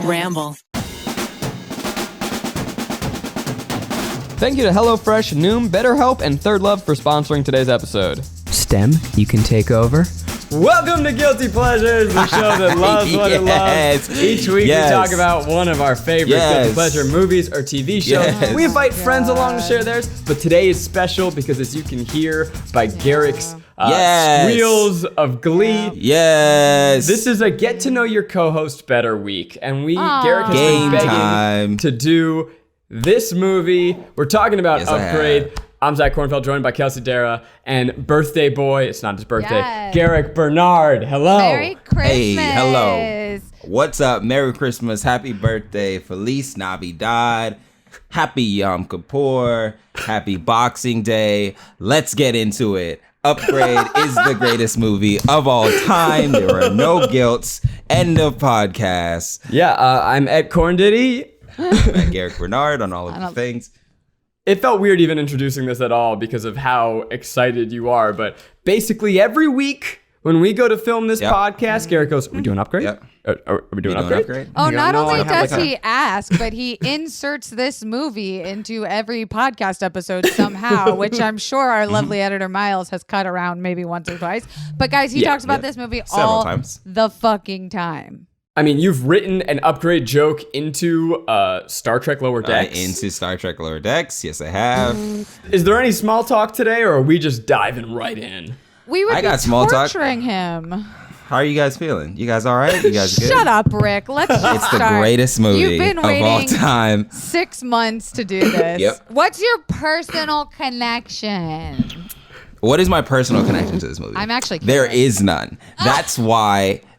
Ramble. Thank you to HelloFresh, Noom, BetterHelp, and Third Love for sponsoring today's episode. STEM, you can take over. Welcome to Guilty Pleasures, the show that loves what it loves. Each week we talk about one of our favorite guilty pleasure movies or TV shows. We invite friends along to share theirs, but today is special because, as you can hear by Garrick's squeals of glee, this is a get to know your co-host better week, and Garrick has been begging to do this movie. We're talking about Upgrade. I'm Zach Kornfeld, joined by Kelsey Darragh and birthday boy, it's not his birthday, Garrick Bernard. Hello. Merry Christmas. Hey, hello. What's up? Merry Christmas. Happy birthday. Feliz Navidad. Happy Yom Kippur. Happy Boxing Day. Let's get into it. Upgrade is the greatest movie of all time. There are no guilts. End of podcast. I'm Ed Corndiddy. I'm at Garrick Bernard on all of the things. It felt weird even introducing this at all because of how excited you are. But basically every week when we go to film this podcast, Garrick goes, "Are we doing Upgrade? Are we doing Upgrade? Oh, not only does he ask, but he inserts this movie into every podcast episode somehow, which I'm sure our lovely editor Miles has cut around maybe once or twice. But guys, he talks about this movie several times. The fucking time. I mean, you've written an Upgrade joke into Star Trek Lower Decks. Into Star Trek Lower Decks. Yes, I have. Is there any small talk today, or are we just diving right in? We would be torturing him. How are you guys feeling? You guys all right? You guys good? Shut up, Rick. Let's just It's the greatest movie You've been of waiting all time. 6 months to do this. Yep. What's your personal connection? What is my personal connection to this movie? I'm actually curious. There is none.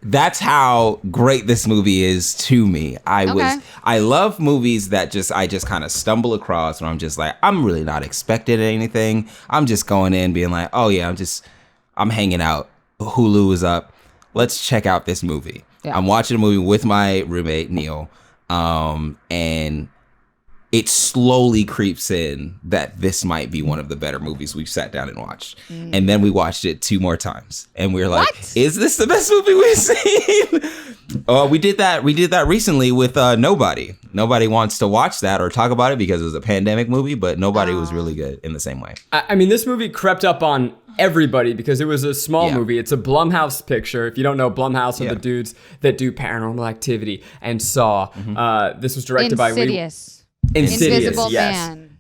That's how great this movie is to me. I love movies that I just kind of stumble across when I'm just like, I'm really not expecting anything. I'm just going in being like, oh yeah, I'm hanging out. Hulu is up. Let's check out this movie. Yeah. I'm watching a movie with my roommate, Neil, and it slowly creeps in that this might be one of the better movies we've sat down and watched. And then we watched it 2 more times. And we were like, is this the best movie we've seen? We did that recently with Nobody. Nobody wants to watch that or talk about it because it was a pandemic movie, but Nobody was really good in the same way. I mean, this movie crept up on everybody because it was a small movie. It's a Blumhouse picture. If you don't know, Blumhouse are the dudes that do Paranormal Activity and Saw. This was directed by Invisible Man.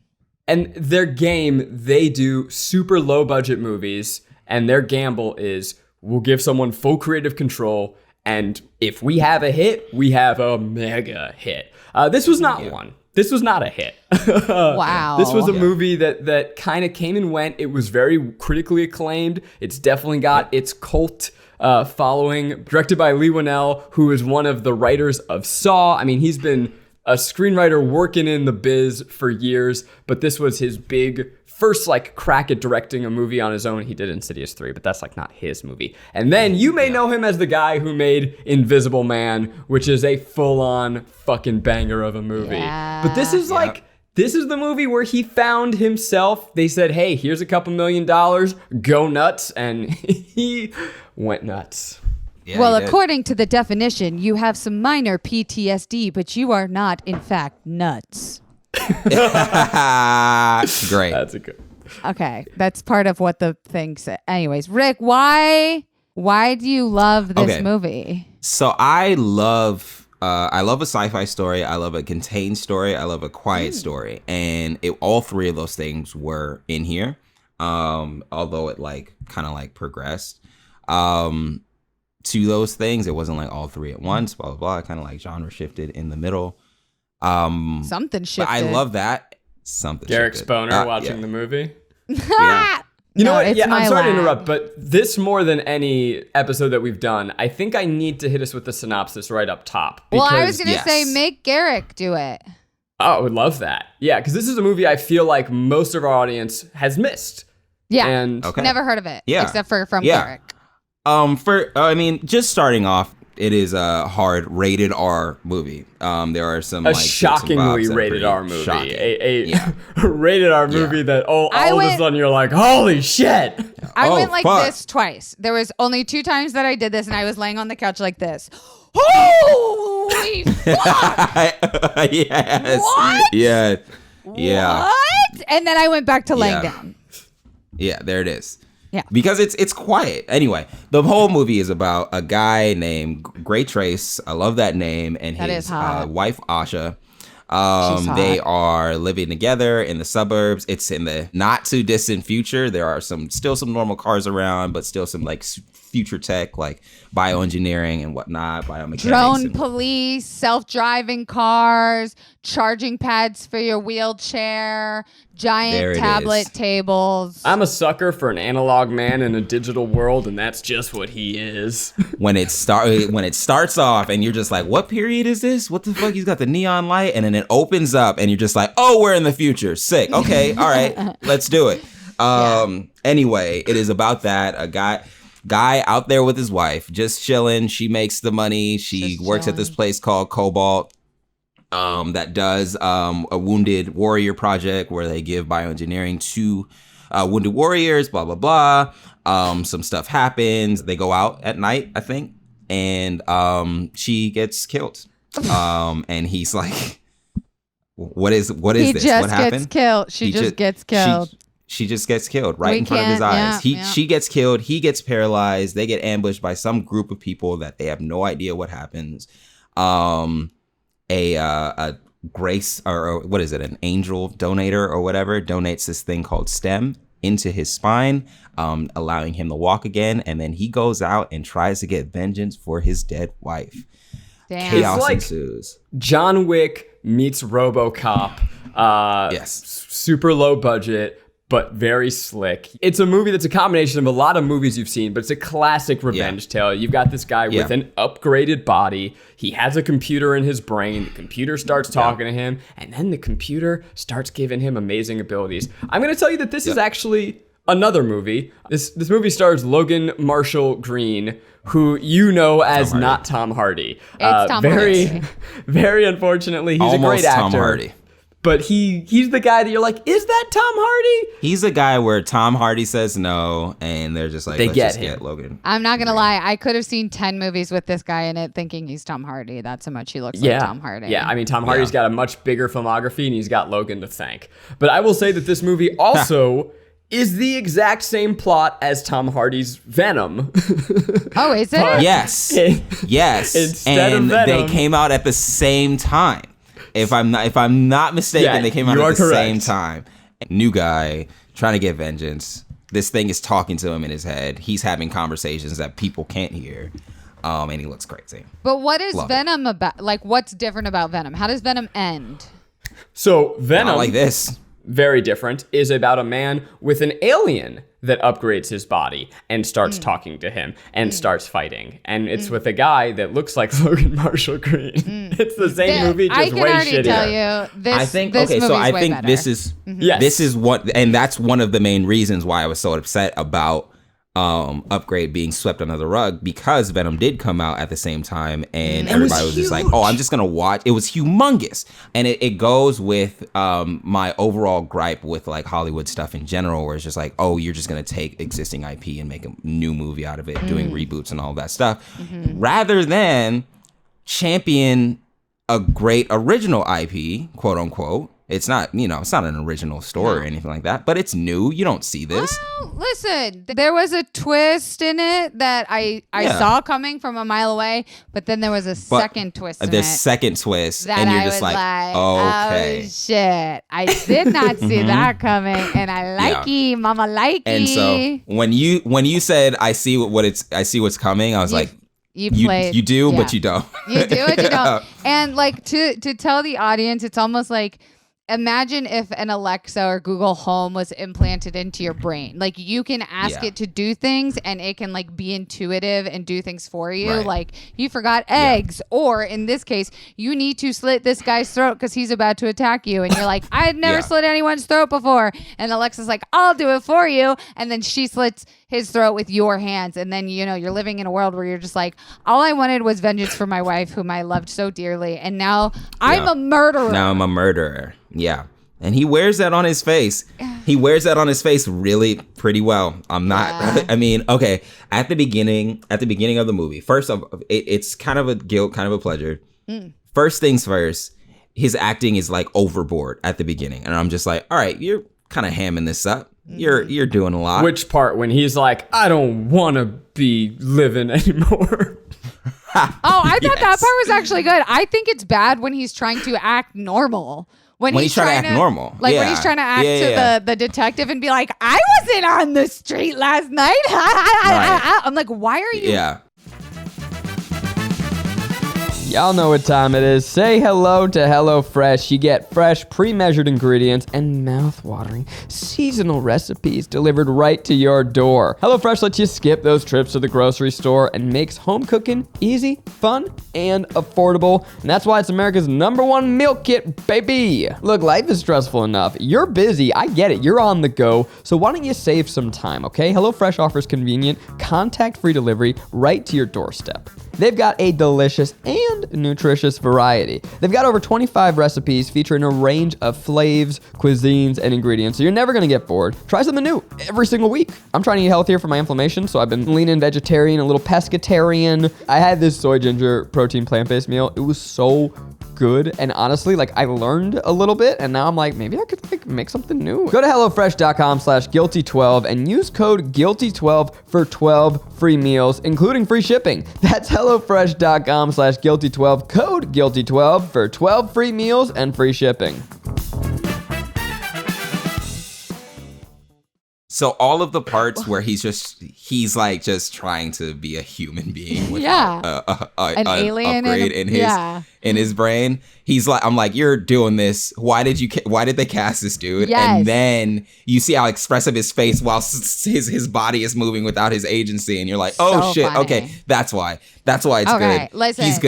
And their game, they do super low budget movies, and their gamble is we'll give someone full creative control, and if we have a hit, we have a mega hit. This was not one. This was not a hit. Wow. This was a movie that kind of came and went. It was very critically acclaimed. It's definitely got its cult following. Directed by Leigh Whannell, who is one of the writers of Saw. I mean, he's been a screenwriter working in the biz for years, but this was his big first crack at directing a movie on his own. He did Insidious 3, but that's not his movie. And then you may know him as the guy who made Invisible Man, which is a full-on fucking banger of a movie. Yeah. But this is this is the movie where he found himself. They said, hey, here's a couple $1 million, go nuts, and he went nuts. Yeah, well, according to the definition, you have some minor PTSD, but you are not, in fact, nuts. Great. That's a good. Okay, that's part of what the thing said. Anyways, Rick, why do you love this movie? So I love a sci-fi story. I love a contained story. I love a quiet story, and all 3 of those things were in here. Although it kind of progressed. To those things, it wasn't all 3 at once, blah blah blah. Kind of genre shifted in the middle. Something shifted. But I love that. Something Garrick's shifted. boner watching the movie. Yeah. You know what? Yeah, I'm sorry to interrupt, but this more than any episode that we've done, I think I need to hit us with the synopsis right up top. Well, I was going to say, make Garrick do it. Oh, I would love that. Yeah, because this is a movie I feel like most of our audience has missed. Yeah. And never heard of it. Yeah. Except for from Garrick. Just starting off, it is a hard rated R movie. There are some shockingly rated R movie. A rated R movie that all of a sudden you're like, holy shit. I went this twice. There was only 2 times that I did this, and I was laying on the couch like this. Holy fuck! Yes. What? Yeah. Yeah. What? And then I went back to laying down. Yeah, there it is. Yeah. Because it's quiet. Anyway, the whole movie is about a guy named Gray Trace. I love that name. And his wife, Asha. They are living together in the suburbs. It's in the not too distant future. There are still some normal cars around, but still some like future tech, like bioengineering and whatnot, biomechanics. Drone police, self-driving cars, charging pads for your wheelchair, giant tablet tables. I'm a sucker for an analog man in a digital world, and that's just what he is. When it starts off and you're just like, what period is this? What the fuck? He's got the neon light, and then it opens up and you're just like, oh, we're in the future. Sick. Okay, all right, let's do it. Anyway, it is about that. A guy out there with his wife, just chilling. She makes the money. She works at this place called Cobalt. That does a wounded warrior project where they give bioengineering to wounded warriors, blah, blah, blah. Some stuff happens. They go out at night, I think, and she gets killed. And he's like, what is this? What happened? She just gets killed. She just gets killed right in front of his eyes. She gets killed. He gets paralyzed. They get ambushed by some group of people that they have no idea what happens. A grace, or what is it? An angel donator or whatever donates this thing called STEM into his spine, allowing him to walk again. And then he goes out and tries to get vengeance for his dead wife. Damn. Chaos ensues. John Wick meets RoboCop. Yes. Super low budget, but very slick. It's a movie that's a combination of a lot of movies you've seen, but it's a classic revenge tale. You've got this guy with an upgraded body. He has a computer in his brain. The computer starts talking to him, and then the computer starts giving him amazing abilities. I'm going to tell you that this is actually another movie. This movie stars Logan Marshall Green, who you know as not Tom Hardy. It's Tom Hardy. Very unfortunately, he's almost a great actor. Tom Hardy. But he's the guy that you're like, is that Tom Hardy? He's the guy where Tom Hardy says no, and they're just like, let's just get Logan. I'm not going to lie. I could have seen 10 movies with this guy in it thinking he's Tom Hardy. That's how much he looks like Tom Hardy. Yeah, I mean, Tom Hardy's got a much bigger filmography, and he's got Logan to thank. But I will say that this movie also is the exact same plot as Tom Hardy's Venom. Oh, is it? Yes. Yes. Instead and of Venom, they came out at the same time. If I'm not mistaken, they came out at the same time. New guy trying to get vengeance. This thing is talking to him in his head. He's having conversations that people can't hear. And he looks crazy. But what is Venom about? Like, what's different about Venom? How does Venom end? So Venom, not like this. Very different, is about a man with an alien that upgrades his body and starts talking to him and starts fighting. And it's with a guy that looks like Logan Marshall Green. It's the same movie, just way shittier. I can already tell you, this this is what, and that's one of the main reasons why I was so upset about Upgrade being swept under the rug, because Venom did come out at the same time, and everybody was just like, oh, I'm just gonna watch. It was humongous, and it goes with my overall gripe with like Hollywood stuff in general, where it's just like, oh, you're just gonna take existing IP and make a new movie out of it, doing reboots and all that stuff, rather than champion a great original IP, quote unquote. It's not, it's not an original story or anything like that, but it's new. You don't see this. Well, listen, there was a twist in it that I saw coming from a mile away, but then there was a second twist in it. The second twist, and you're just like, okay. Oh, shit. I did not see that coming, and I like mama like And so when you said, I see what's coming, I was like, you do, but you don't. You do it, you don't. And like to tell the audience, it's almost like, imagine if an Alexa or Google Home was implanted into your brain. Like, you can ask it to do things, and it can like be intuitive and do things for you. Right. Like, you forgot eggs, or in this case, you need to slit this guy's throat because he's about to attack you. And you're like, I had never slit anyone's throat before. And Alexa's like, I'll do it for you. And then she slits his throat with your hands. And then, you're living in a world where you're just like, all I wanted was vengeance for my wife, whom I loved so dearly. And now I'm a murderer. Now I'm a murderer. Yeah. And he wears that on his face. He wears that on his face really pretty well. I'm not. I mean, okay. At the beginning of the movie, first of it's kind of a guilt, kind of a pleasure. First things first. His acting is like overboard at the beginning, and I'm just like, all right, you're kind of hamming this up. You're doing a lot. Which part? When he's like, I don't want to be living anymore. I thought that part was actually good. I think it's bad when he's trying to act normal. When he's trying to act normal. Like when he's trying to act to the detective and be like, I wasn't on the street last night. Right. I'm like, why are you? Yeah. Y'all know what time it is. Say hello to HelloFresh. You get fresh, pre-measured ingredients and mouth-watering seasonal recipes delivered right to your door. HelloFresh lets you skip those trips to the grocery store and makes home cooking easy, fun, and affordable. And that's why it's America's #1 meal kit, baby. Look, life is stressful enough. You're busy. I get it. You're on the go. So why don't you save some time, okay? HelloFresh offers convenient, contact-free delivery right to your doorstep. They've got a delicious and nutritious variety. They've got over 25 recipes featuring a range of flavors, cuisines, and ingredients, so you're never gonna get bored. Try something new every single week. I'm trying to eat healthier for my inflammation, so I've been leaning vegetarian, a little pescatarian. I had this soy ginger protein plant-based meal. It was so good, and honestly, like, I learned a little bit, and now I'm like, maybe I could make something new. Go to HelloFresh.com/guilty12 and use code guilty12 for 12 free meals, including free shipping. That's HelloFresh.com/guilty12, code guilty12 for 12 free meals and free shipping. So all of the parts where he's like just trying to be a human being with an alien upgrade in his brain. He's like, I'm like, you're doing this. Why did they cast this dude? Yes. And then you see how expressive his face while his body is moving without his agency, and you're like, oh so shit, funny. okay, that's why it's good. Listen. He's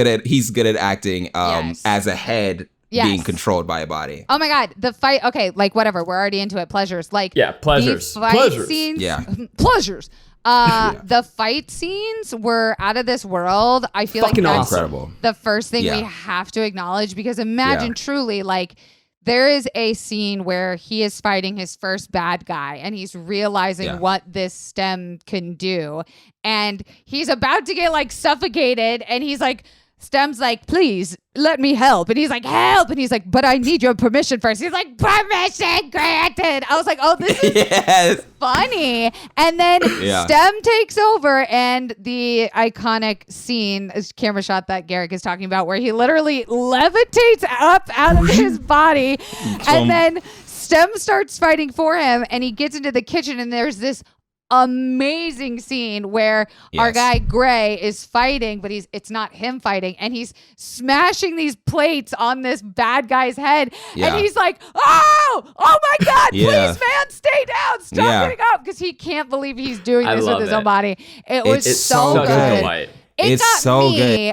good at acting as a head. Yes. Being controlled by a body. Oh my God. The fight. Okay. Like whatever. We're already into it. Pleasures. Like pleasures. The fight scenes. Yeah. Pleasures. The fight scenes were out of this world. I feel fucking like that's incredible. The first thing we have to acknowledge, because imagine truly like there is a scene where he is fighting his first bad guy and he's realizing what this stem can do. And he's about to get like suffocated and he's like, Stem's like, please let me help. And he's like, help. And he's like, but I need your permission first. He's like, permission granted. I was like, oh, this is funny. And then Stem takes over, and the iconic scene, camera shot that Garrick is talking about, where he literally levitates up out of his body. And then Stem starts fighting for him, and he gets into the kitchen, and there's this amazing scene where our guy Gray is fighting, but it's not him fighting, and he's smashing these plates on this bad guy's head, and he's like, oh my God, please, man, stay down, stop getting up, because he can't believe he's doing this with his own body. It's so good. It's got me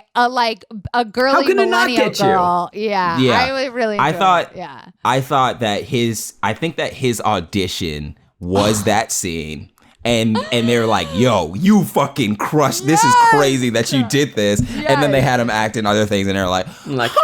a girly millennial girl. Yeah. I really enjoyed it. I thought that his audition was that scene. And they're like, yo, you fucking crushed. This is crazy that you did this. Yes. And then they had him act in other things, and they're like,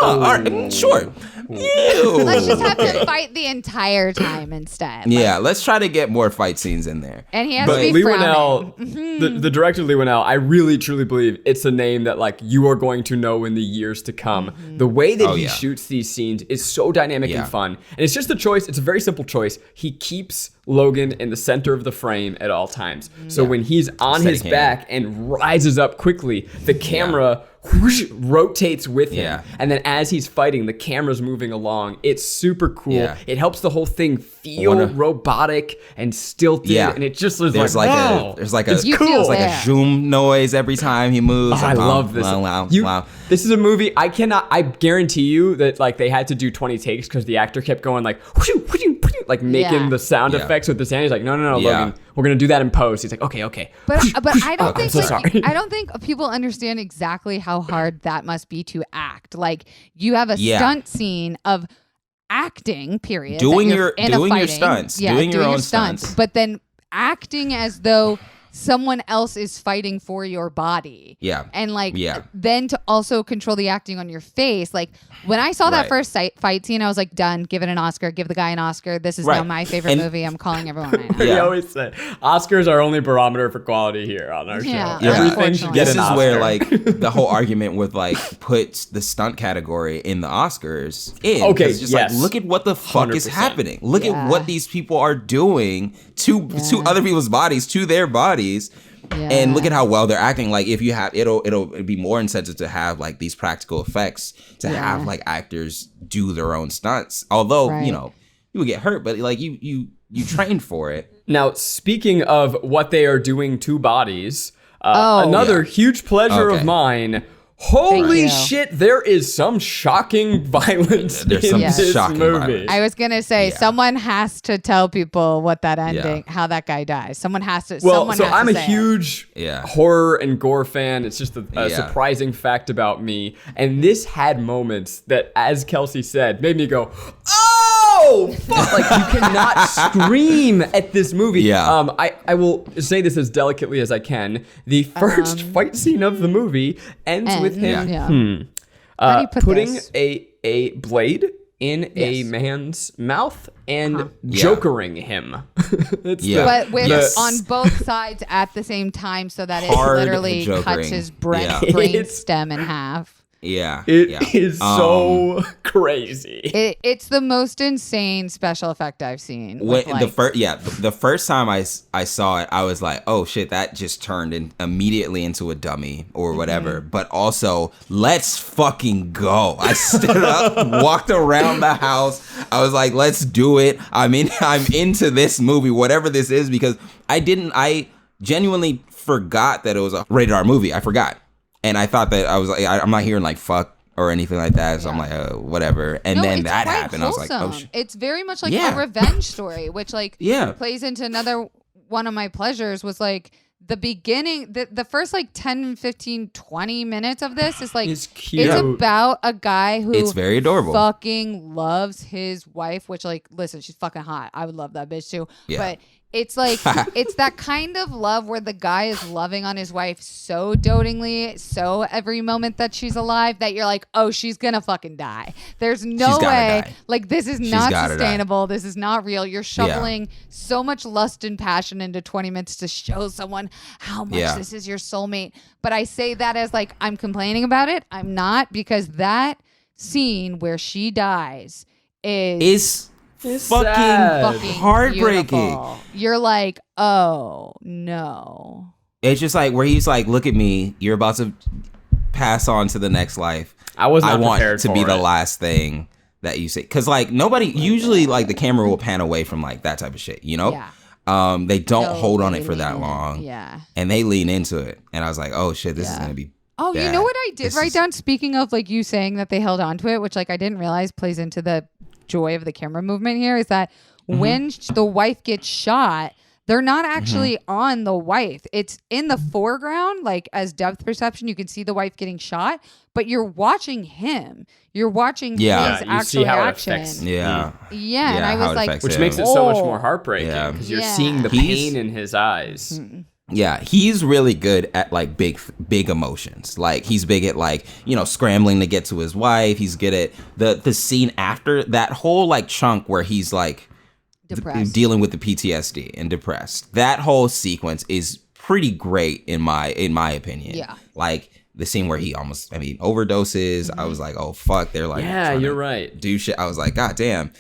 all right, sure. Let's just have him fight the entire time instead. Yeah, let's try to get more fight scenes in there. And he has to be frowning. The director Leigh Whannell, I really truly believe it's a name that like you are going to know in the years to come. The way that he shoots these scenes is so dynamic and fun. And it's just a choice. It's a very simple choice. He keeps Logan in the center of the frame at all times. So when he's on his back and rises up quickly, the camera whoosh, rotates with him. And then as he's fighting, the camera's moving along. It's super cool. It helps the whole thing feel robotic and stilted. And it just was there's like a zoom noise every time he moves. I love this. Wow. This is a movie I guarantee you that like they had to do 20 takes because the actor kept going like whoosh, whoosh, whoosh, like making the sound effects with his hand. He's like, no, Logan, we're gonna do that in post. He's like, okay. But I don't think I don't think people understand exactly how hard that must be to act. Like you have a stunt scene of acting, period. Doing your stunts, doing your own stunts, but then acting as though someone else is fighting for your body. Yeah. And like then to also control the acting on your face. Like when I saw that first fight scene, I was like, done, give it an Oscar, give the guy an Oscar. This is now my favorite movie. I'm calling everyone right now. We always say Oscars are only barometer for quality here on our show. Everything should get this an is Oscar. where like the whole argument with like puts the stunt category in the Oscars in. Okay, it's just like, look at what the fuck is 100%. happening. Look at what these people are doing to other people's bodies, to their bodies. And look at how well they're acting. Like if you have, it'll be more incentive to have like these practical effects to have like actors do their own stunts. Although you know you would get hurt, but like you trained for it. Now speaking of what they are doing to bodies, another huge pleasure of mine. Holy shit, there is some shocking violence in this movie. I was going to say, someone has to tell people what that ending, how that guy dies. Someone has to. Well, so I'm a huge horror and gore fan. It's just a surprising fact about me. And this had moments that, as Kelsey said, made me go, oh, fuck. Like, you cannot scream at this movie. Yeah. I will say this as delicately as I can. The first fight scene of the movie ends with him putting a blade in a man's mouth and jokering him. But with on both sides at the same time, so that it literally cuts his brain stem in half. Yeah. It is so crazy. It's the most insane special effect I've seen. When the first time I saw it, I was like, oh shit, that just turned immediately into a dummy or whatever. But also, let's fucking go. I stood up, walked around the house. I was like, let's do it. I'm into this movie, whatever this is, because I genuinely forgot that it was a rated R movie. I forgot. And I thought that I was like, I'm not hearing like fuck or anything like that. So I'm like, whatever. And then that happened. Wholesome. I was like, oh shit. It's very much like a revenge story, which like plays into another one of my pleasures was like the beginning, the first like 10, 15, 20 minutes of this is like, it's cute. It's about a guy who it's very adorable. Fucking loves his wife, which like, listen, she's fucking hot. I would love that bitch too. Yeah. But it's like, it's that kind of love where the guy is loving on his wife so dotingly, so every moment that she's alive that you're like, oh, she's gonna fucking die. There's no way. Like, this is not sustainable. This is not real. You're shoveling so much lust and passion into 20 minutes to show someone how much this is your soulmate. But I say that as like, I'm complaining about it. I'm not, because that scene where she dies is fucking heartbreaking. Beautiful. You're like, oh no. It's just like where he's like, look at me, you're about to pass on to the next life. I want to be the last thing that you say, because like nobody usually like the camera will pan away from like that type of shit, you know? They don't hold on it for that long. And they lean into it. And I was like, oh shit, this is gonna be bad. You know what I did write down, speaking of like you saying that they held on to it, which like I didn't realize plays into the joy of the camera movement here, is that when the wife gets shot, they're not actually on the wife. It's in the foreground, like as depth perception, you can see the wife getting shot, but you're watching him. You're watching his actual action. And I was like, which makes it so much more heartbreaking because you're seeing the pain in his eyes. Yeah, he's really good at like big emotions. Like he's big at like, you know, scrambling to get to his wife. He's good at the scene after that whole like chunk where he's like dealing with the PTSD and depressed. That whole sequence is pretty great in my opinion. Yeah. Like the scene where he overdoses. I was like, oh fuck, they're like, yeah, you're right. Do shit. I was like, god damn.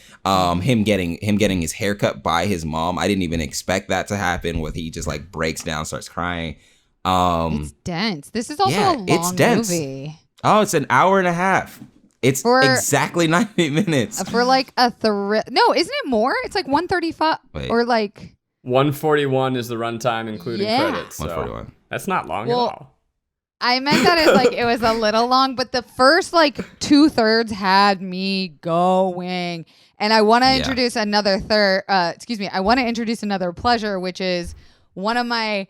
Him getting his hair cut by his mom. I didn't even expect that to happen. With he just like breaks down, starts crying. It's dense. This is also a long movie. Oh, it's an hour and a half. It's exactly 90 minutes. For like a no, isn't it more? It's like 135 or like 141 is the runtime including credits. So 141. That's not long at all. I meant that as like it was a little long, but the first like 2/3 had me going. And I want to introduce another I want to introduce another pleasure, which is one of my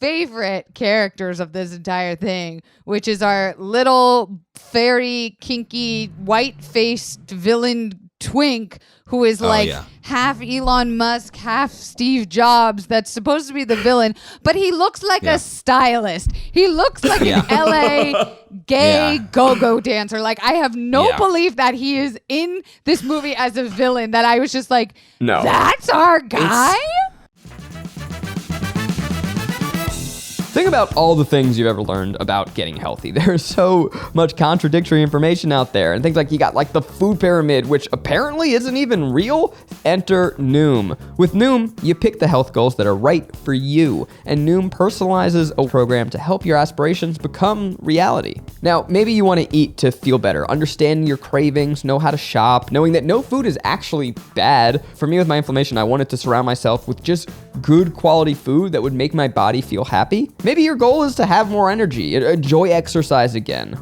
favorite characters of this entire thing, which is our little fairy, kinky, white-faced villain twink who is half Elon Musk, half Steve Jobs, that's supposed to be the villain, but he looks like a stylist. He looks like an LA gay go-go dancer. Like, I have no belief that he is in this movie as a villain, that I was just like, no, that's our guy? Think about all the things you've ever learned about getting healthy. There's so much contradictory information out there. And things like you got like the food pyramid, which apparently isn't even real. Enter Noom. With Noom, you pick the health goals that are right for you. And Noom personalizes a program to help your aspirations become reality. Now, maybe you want to eat to feel better, understand your cravings, know how to shop, knowing that no food is actually bad. For me, with my inflammation, I wanted to surround myself with just good quality food that would make my body feel happy. Maybe your goal is to have more energy, enjoy exercise again.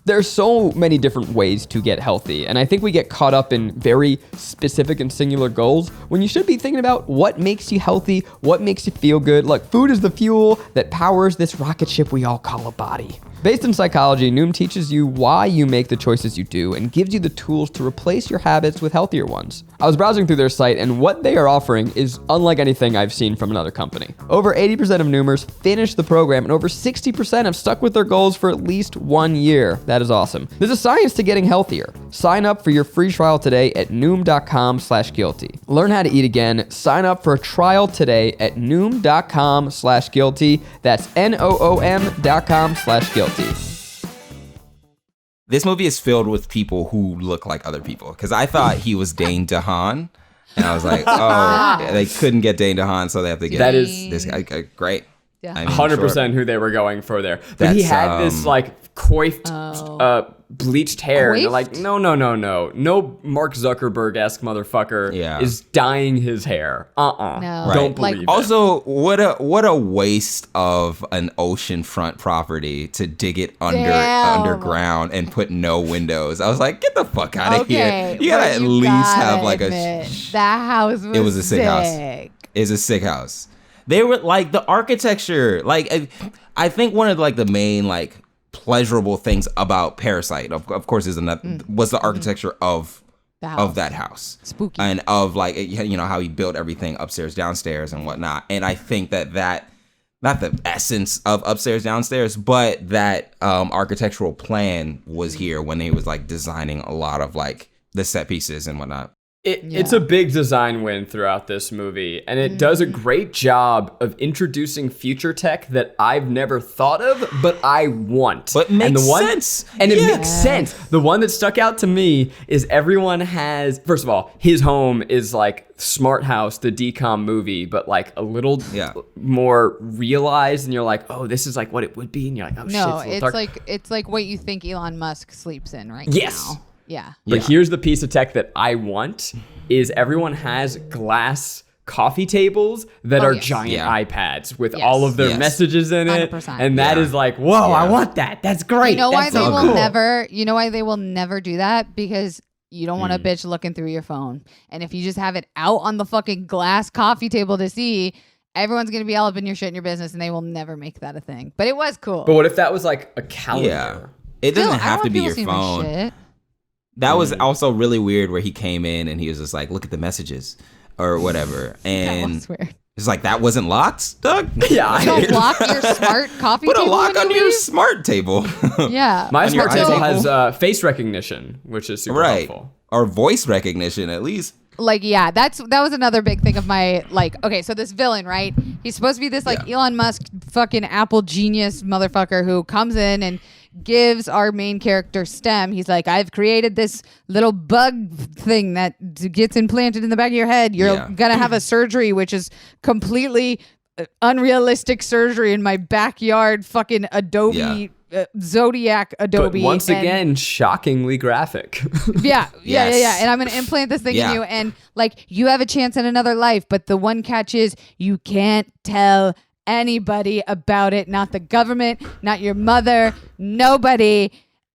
There's so many different ways to get healthy, and I think we get caught up in very specific and singular goals when you should be thinking about what makes you healthy, what makes you feel good. Look, food is the fuel that powers this rocket ship we all call a body. Based in psychology, Noom teaches you why you make the choices you do and gives you the tools to replace your habits with healthier ones. I was browsing through their site, and what they are offering is unlike anything I've seen from another company. Over 80% of Noomers finish the program, and over 60% have stuck with their goals for at least 1 year. That is awesome. There's a science to getting healthier. Sign up for your free trial today at Noom.com/guilty. Learn how to eat again. Sign up for a trial today at Noom.com/guilty. That's NOOM.com/guilty. This movie is filled with people who look like other people, because I thought he was Dane DeHaan, and I was like, oh, they couldn't get Dane DeHaan, so they have to get this guy. Great. Yeah. I mean, 100% who they were going for there. But he had this like coiffed, bleached hair. And they're like, no. No Mark Zuckerberg-esque motherfucker is dyeing his hair. No. Don't believe it. Also, what a waste of an oceanfront property to dig it underground and put no windows. I was like, get the fuck out of here. You gotta at least have like that house was it was a sick house. It was a sick house. They were like the architecture. Like I think one of like the main like pleasurable things about Parasite, of course, was the architecture of that house. Spooky. And of like, you know, how he built everything upstairs, downstairs, and whatnot. And I think that not the essence of upstairs, downstairs, but that architectural plan was here when he was like designing a lot of like the set pieces and whatnot. It's a big design win throughout this movie, and it does a great job of introducing future tech that I've never thought of, but I want. But makes sense. And it makes sense. The one that stuck out to me is everyone has, first of all, his home is like Smart House, the DCOM movie, but like a little more realized, and you're like, oh, this is like what it would be, and you're like, oh shit, it's like what you think Elon Musk sleeps in right now. Yeah. But here's the piece of tech that I want is everyone has glass coffee tables that are giant iPads with all of their messages in it. 100%. And that is like, whoa, I want that. That's great. You know why they will never do that? Because you don't want a bitch looking through your phone. And if you just have it out on the fucking glass coffee table to see, everyone's going to be all up in your shit in your business, and they will never make that a thing. But it was cool. But what if that was like a calendar? Yeah. It doesn't have to be your phone. That was also really weird where he came in and he was just like, look at the messages or whatever. And that was weird. It's like, that wasn't locked, Doug? Yeah. Don't lock your smart coffee table. Put a lock on your smart table. Yeah. My smart table has face recognition, which is super helpful. Or voice recognition, at least. Like, yeah, that was another big thing of my, like, okay, so this villain, right? He's supposed to be this, like, Elon Musk fucking Apple genius motherfucker who comes in and gives our main character STEM. He's like, I've created this little bug thing that gets implanted in the back of your head. You're gonna have a surgery, which is completely unrealistic surgery in my backyard fucking Adobe Zodiac Adobe. But once again, shockingly graphic. Yeah. And I'm going to implant this thing in you. And like, you have a chance at another life. But the one catch is you can't tell anybody about it. Not the government, not your mother, nobody.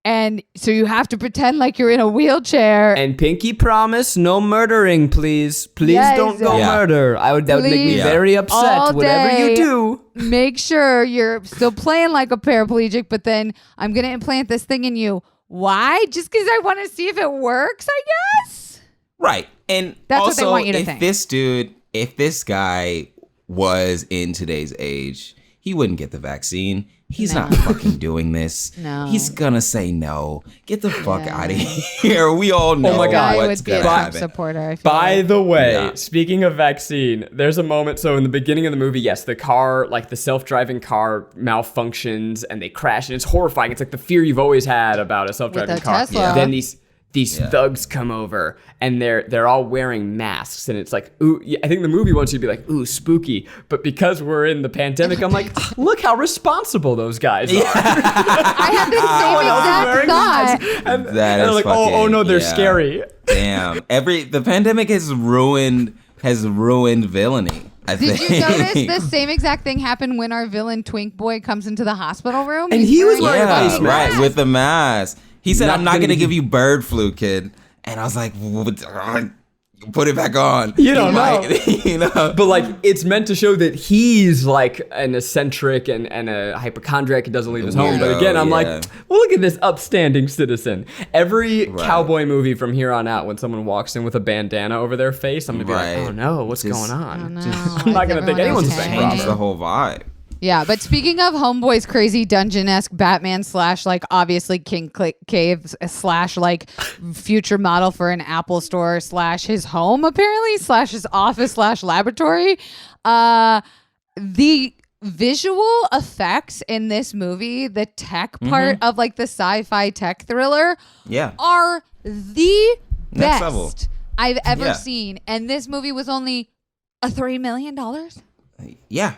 And so you have to pretend like you're in a wheelchair. And pinky promise, no murdering, please. Please don't go murder. That would make me very upset. Whatever you do. Make sure you're still playing like a paraplegic, but then I'm going to implant this thing in you. Why? Just because I want to see if it works, I guess? Right. And that's also, what they want you to think. If this guy was in today's age, he wouldn't get the vaccine. He's not fucking doing this. No. He's gonna say no. Get the fuck out of here. We all know my God. what's gonna happen. Supporter, I feel By like. the way, speaking of vaccine, there's a moment. So in the beginning of the movie, yes, the car, like the self-driving car malfunctions and they crash and it's horrifying. It's like the fear you've always had about a self-driving With a car. Tesla. Then these thugs come over and they're all wearing masks and it's like, ooh, I think the movie wants you to be like, ooh, spooky. But because we're in the pandemic, I'm like, look how responsible those guys are. I had the same exact thought. And That they're is like, fucking, oh no, they're scary. Damn. The pandemic has ruined villainy. Did you notice the same exact thing happened when our villain Twink Boy comes into the hospital room? And he was wearing a face right, mask. with the mask. He said, I'm not gonna going to give you bird flu, kid. And I was like, put it back on. You don't know. You know? But like, it's meant to show that he's like an eccentric and a hypochondriac and doesn't leave his home. But again, I'm like, well, look at this upstanding citizen. Every cowboy movie from here on out, when someone walks in with a bandana over their face, I'm going to be like, oh no, what's going on? I'm not going to think anyone's saying Change the whole vibe. Yeah, but speaking of Homeboy's crazy dungeon-esque Batman / like obviously King Caves / like future model for an Apple store / his home apparently / his office / laboratory, the visual effects in this movie, the tech part of like the sci-fi tech thriller, are the Next level. best I've ever seen, and this movie was only $3 million. Yeah.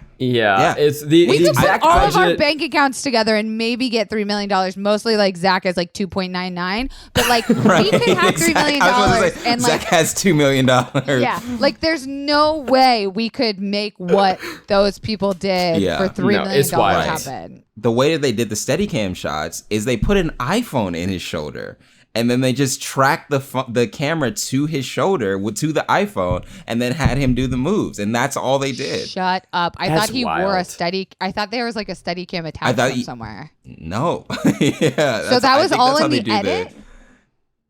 It's the We could put exact all budget. of our bank accounts together and maybe get $3 million. Mostly like Zach has like 2.99, but like we could have $3 million and Zach like has $2 million. yeah, like there's no way we could make what those people did for $3 million it's wild. happen. The way that they did the Steadicam shots is they put an iPhone in his shoulder. And then they just tracked the camera to his shoulder to the iPhone, and then had him do the moves, and that's all they did. Shut up! I That's thought he wild. wore a steady. I thought there was like a Steadicam attached to him somewhere. No. So that was all in the edit.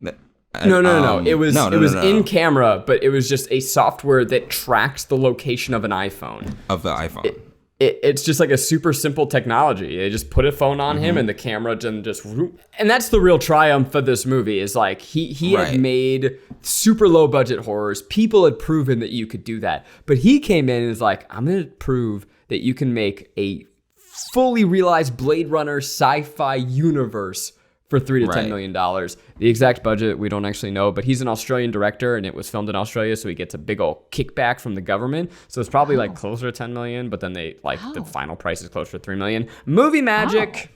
No. It was in camera, but it was just a software that tracks the location of an iPhone. Of the iPhone. It's just like a super simple technology. They just put a phone on him and the camera just and that's the real triumph of this movie is like he had made super low budget horrors. People had proven that you could do that. But he came in and was like, I'm going to prove that you can make a fully realized Blade Runner sci-fi universe for $3 to $10 million. The exact budget, we don't actually know, but he's an Australian director and it was filmed in Australia, so he gets a big old kickback from the government. So it's probably like closer to 10 million, but then they the final price is closer to $3 million. Movie magic.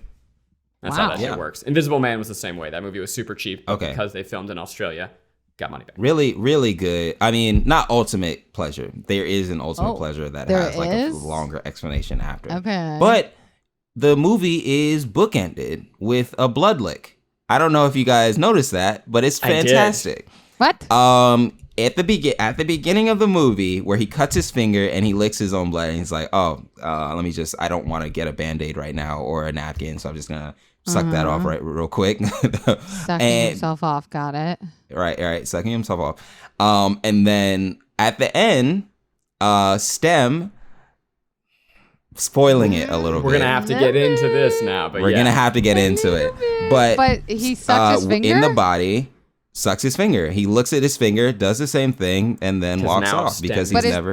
That's how that shit works. Invisible Man was the same way. That movie was super cheap because they filmed in Australia. Got money back. Really, really good. I mean, not ultimate pleasure. There is an ultimate pleasure that has like a longer explanation after. Okay. But the movie is bookended with a blood lick. I don't know if you guys noticed that, but it's fantastic. What? At the beginning of the movie, where he cuts his finger and he licks his own blood, and he's like, I don't want to get a Band-Aid right now or a napkin, so I'm just gonna suck that off real quick. Sucking himself off, got it. Right, sucking himself off. And then at the end, STEM, spoiling it a little bit. We're gonna have to get into this now, but we're gonna have to get into it. But he sucked his finger in the body. Sucks his finger. He looks at his finger, does the same thing, and then walks off because he's never.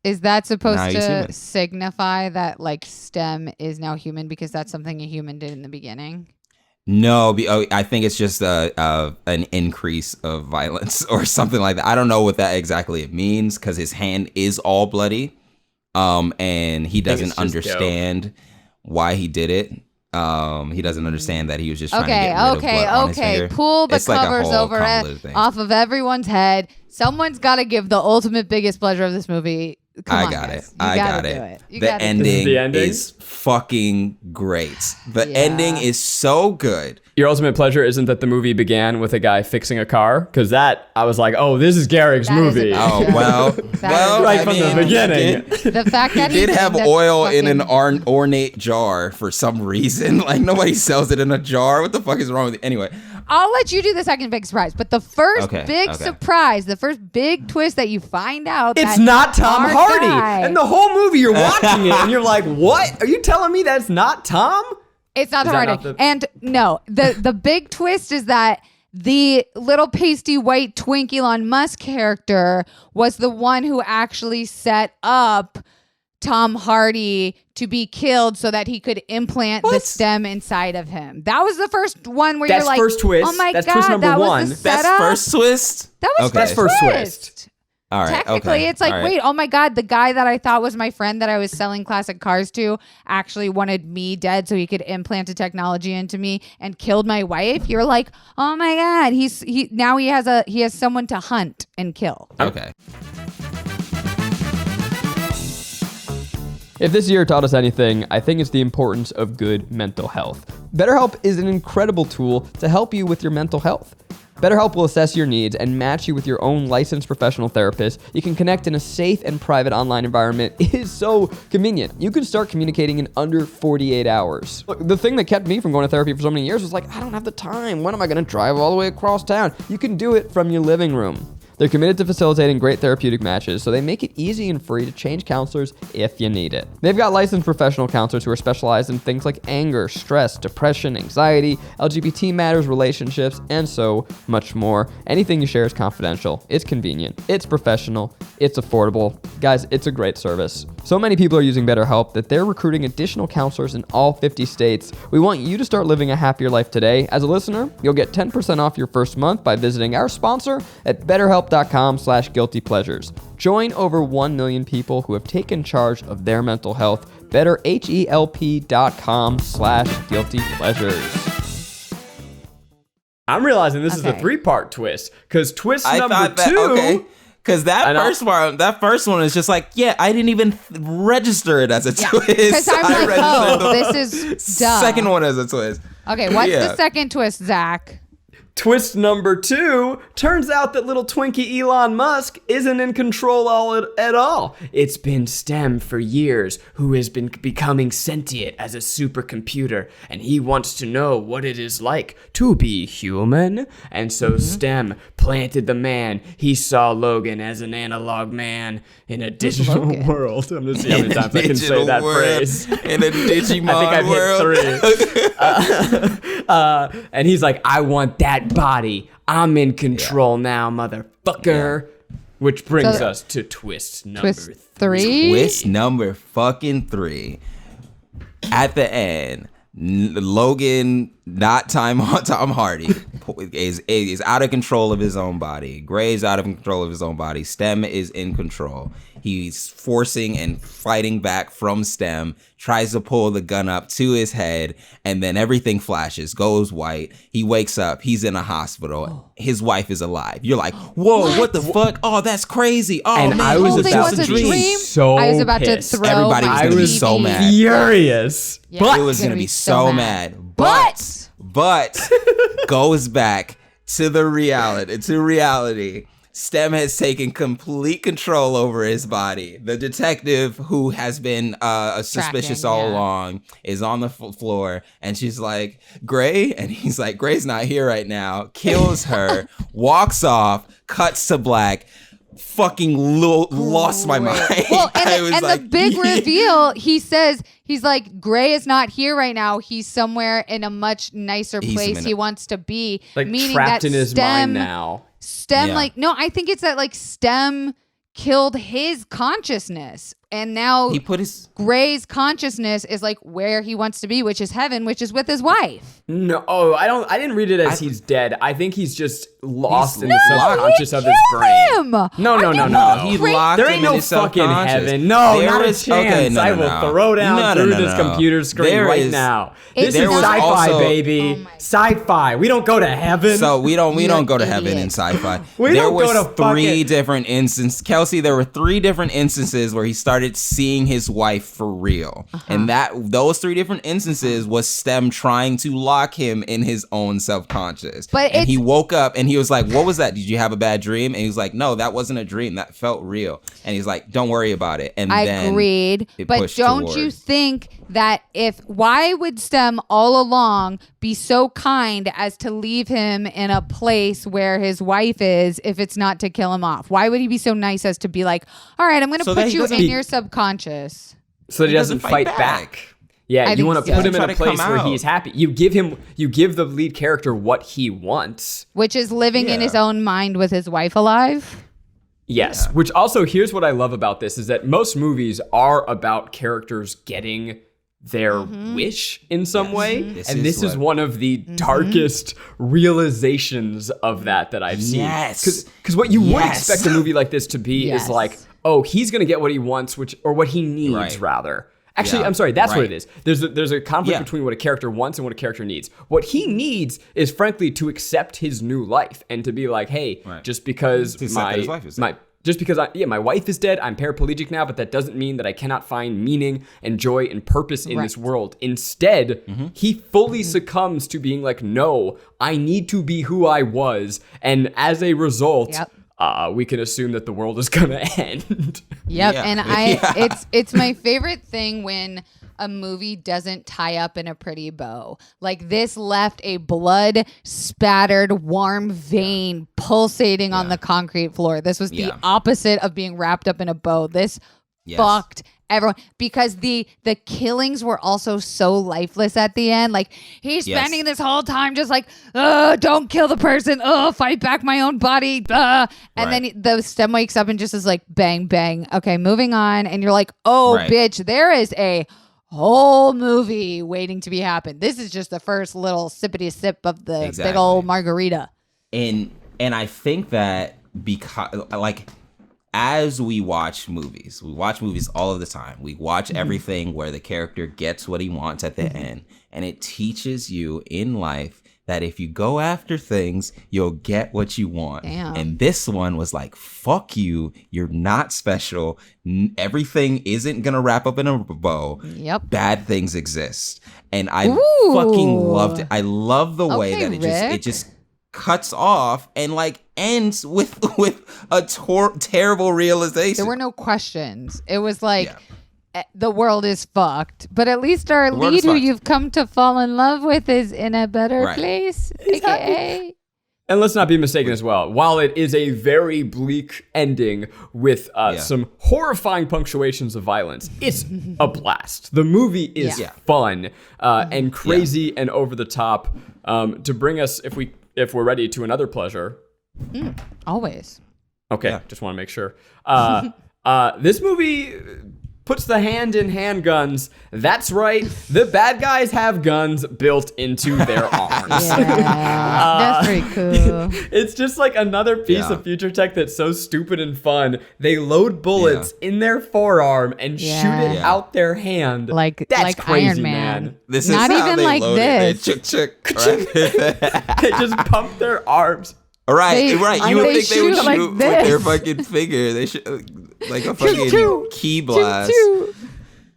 Is that supposed to signify that like STEM is now human because that's something a human did in the beginning? No, I think it's just an increase of violence or something like that. I don't know what that exactly means because his hand is all bloody, and he doesn't understand why he did it. He doesn't understand that he was just trying to get rid of blood on his finger. Pull the covers over off of everyone's head. Someone's got to give the ultimate biggest pleasure of this movie. I got it. The ending is fucking great. The ending is so good. Your ultimate pleasure isn't that the movie began with a guy fixing a car? Because that, I was like, oh, this is Garrick's movie. Oh, well, right from the beginning. The fact that he did have oil in an ornate jar for some reason. Like, nobody sells it in a jar. What the fuck is wrong with it? Anyway, I'll let you do the second big surprise. But the first surprise, the first big twist that you find out, it's not Tom Hardy. And the whole movie you're watching it and you're like, what? Are you telling me that's not Tom? It's not Tom Hardy. And no, the big twist is that the little pasty white twink Elon Musk character was the one who actually set up Tom Hardy to be killed so that he could implant the stem inside of him. That was the first one where you're like, first twist. Oh my That's God, twist number that one. was the setup? That's first twist? That was first twist. All right. Technically, it's like, wait, oh my God, the guy that I thought was my friend that I was selling classic cars to actually wanted me dead so he could implant a technology into me and killed my wife. You're like, oh my God, he has someone to hunt and kill. Okay. If this year taught us anything, I think it's the importance of good mental health. BetterHelp is an incredible tool to help you with your mental health. BetterHelp will assess your needs and match you with your own licensed professional therapist. You can connect in a safe and private online environment. It is so convenient. You can start communicating in under 48 hours. Look, the thing that kept me from going to therapy for so many years was like, I don't have the time. When am I going to drive all the way across town? You can do it from your living room. They're committed to facilitating great therapeutic matches, so they make it easy and free to change counselors if you need it. They've got licensed professional counselors who are specialized in things like anger, stress, depression, anxiety, LGBT matters, relationships, and so much more. Anything you share is confidential. It's convenient. It's professional. It's affordable. Guys, it's a great service. So many people are using BetterHelp that they're recruiting additional counselors in all 50 states. We want you to start living a happier life today. As a listener, you'll get 10% off your first month by visiting our sponsor at BetterHelp.com/guiltypleasures. Join over 1 million people who have taken charge of their mental health. BetterHelp.com/guiltypleasures. I'm realizing this is a 3-part twist because twist number 2. Because that first one is just like, I didn't even register it as a twist. Because I'm like, this is dumb. Second one is a twist. Okay, what's the second twist, Zach? Twist number 2, turns out that little Twinkie Elon Musk isn't in control at all. It's been STEM for years, who has been becoming sentient as a supercomputer, and he wants to know what it is like to be human. And so STEM planted the man. He saw Logan as an analog man in a digital world. I'm going to see how many times I can say that phrase. In a Digimon I think I've hit 3. And he's like, I want that body. I'm in control now, motherfucker. Which brings us to twist number 3. Twist number fucking 3. At the end, Logan, not Tom Hardy, is out of control of his own body. Gray's out of control of his own body. STEM is in control. He's forcing and fighting back from STEM, tries to pull the gun up to his head, and then everything flashes, goes white. He wakes up. He's in a hospital. His wife is alive. You're like, whoa, what the fuck? Oh, that's crazy. Oh, and man, I was about to dream. I was about to throw Everybody was going to be so mad. Furious. But it was going to be so mad. But goes back to reality. STEM has taken complete control over his body. The detective, who has been suspicious all along, is on the floor, and she's like, Gray? And he's like, Gray's not here right now. Kills her, walks off, cuts to black. Fucking lost my mind. Well, the big reveal, he's like, Gray is not here right now. He's somewhere in a much nicer place he wants to be. Like, meaning trapped that in his mind now. STEM, I think it's that, like, STEM killed his consciousness. And now Gray's consciousness is like where he wants to be, which is heaven, which is with his wife. No, I didn't read it as he's dead. I think he's just lost in the subconscious of his brain. No. He locked there ain't him in no his fucking subconscious. heaven. No, there not a is, chance. Okay, no, I will throw down through this computer screen now. This is sci-fi, baby. Sci-fi. We don't go to heaven. So we don't go to heaven in sci-fi. There was 3 different instances. Kelsey, there were 3 different instances where he started seeing his wife for real. And those 3 different instances was STEM trying to lock him in his own subconscious. And he woke up and he was like, what was that? Did you have a bad dream? And he was like, no, that wasn't a dream. That felt real. And he's like, don't worry about it. And I agreed. But don't you think that why would Stem all along be so kind as to leave him in a place where his wife is if it's not to kill him off? Why would he be so nice as to be like, all right, I'm going to put you in your subconscious? So that he doesn't fight back. Yeah, you want to put him in a place where he's happy. You give the lead character what he wants. Which is living in his own mind with his wife alive. Yes, which also, here's what I love about this, is that most movies are about characters getting their wish in some way. This is one of the darkest realizations of that I've seen. Yes. Because what you would expect a movie like this to be is like, oh, he's going to get what he wants, or what he needs, rather. Actually, I'm sorry, that's what it is. There's a conflict between what a character wants and what a character needs. What he needs is, frankly, to accept his new life and to be like, hey, just because my wife is dead, I'm paraplegic now, but that doesn't mean that I cannot find meaning and joy and purpose in this world. Instead, he fully succumbs to being like, no, I need to be who I was. And as a result, we can assume that the world is gonna end. And it's my favorite thing when a movie doesn't tie up in a pretty bow. Like this left a blood spattered warm vein pulsating on the concrete floor. This was the opposite of being wrapped up in a bow. This fucked everyone, because the killings were also so lifeless at the end. Like he's spending this whole time just like, don't kill the person, fight back my own body, and then the Stem wakes up and just is like, bang bang, okay, moving on. And you're like, bitch, there is a whole movie waiting to be happened. This is just the first little sippity sip of the big old margarita. And I think that because like, as we watch movies all of the time. We watch everything where the character gets what he wants at the end. And it teaches you in life that if you go after things, you'll get what you want. Damn. And this one was like, fuck you. You're not special. Everything isn't going to wrap up in a bow. Yep. Bad things exist. And I fucking loved it. I love the way that it just cuts off and like ends with a terrible realization. There were no questions. It was like, the world is fucked, but at least our lead, who you've come to fall in love with, is in a better place. AKA. And let's not be mistaken as well. While it is a very bleak ending with some horrifying punctuations of violence, it's a blast. The movie is fun and crazy and over the top to bring us, if we're ready, to another pleasure. Always. Okay, just want to make sure. This movie puts the hand in handguns. That's right. The bad guys have guns built into their arms. That's pretty cool. It's just like another piece of future tech that's so stupid and fun. They load bullets in their forearm and shoot it out their hand. That's crazy, Iron Man. This not is how even they like load this. It. Right? They just pump their arms. Right. You would think they would like shoot with this. their fucking finger. They should like a fucking key blast.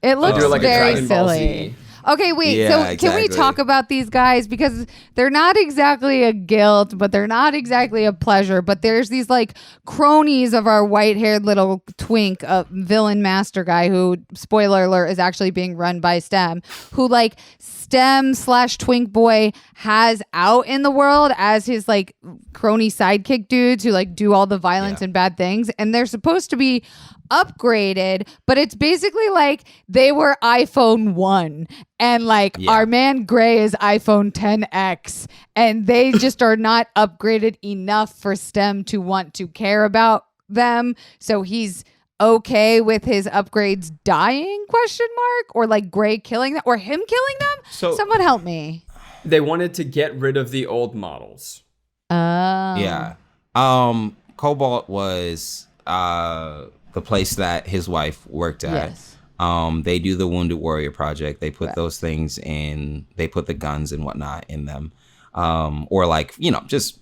It looks like very silly. Okay, wait. So can we talk about these guys, because they're not exactly a guilt, but they're not exactly a pleasure. But there's these like cronies of our white-haired little twink, villain master guy, who, spoiler alert, is actually being run by Stem, who like Stem/twink boy has out in the world as his like crony sidekick dudes who like do all the violence and bad things, and they're supposed to be upgraded, but it's basically like they were iPhone 1 and like our man Gray is iPhone 10X, and they just are not upgraded enough for Stem to want to care about them. So he's okay with his upgrades dying, ? Or like Gray killing them, or him killing them. So someone help me. They wanted to get rid of the old models. Cobalt was the place that his wife worked at. They do the Wounded Warrior Project. They put those things in, they put the guns and whatnot in them. Or like, just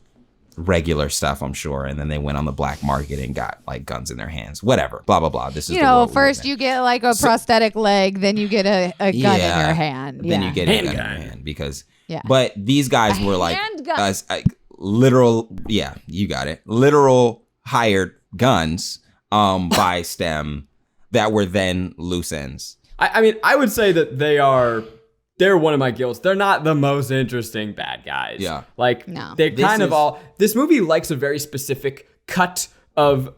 regular stuff, I'm sure. And then they went on the black market and got like guns in their hands, whatever, blah, blah, blah. This is, first you get like a prosthetic leg, then you get a gun in your hand. Then you get a gun in your hand because, but these guys were like literal, you got it. Literal hired guns by Stem that were then loose ends. I mean, I would say that they're one of my guilts. They're not the most interesting bad guys. Yeah. Like, No. they're kind of all... This movie likes a very specific cut of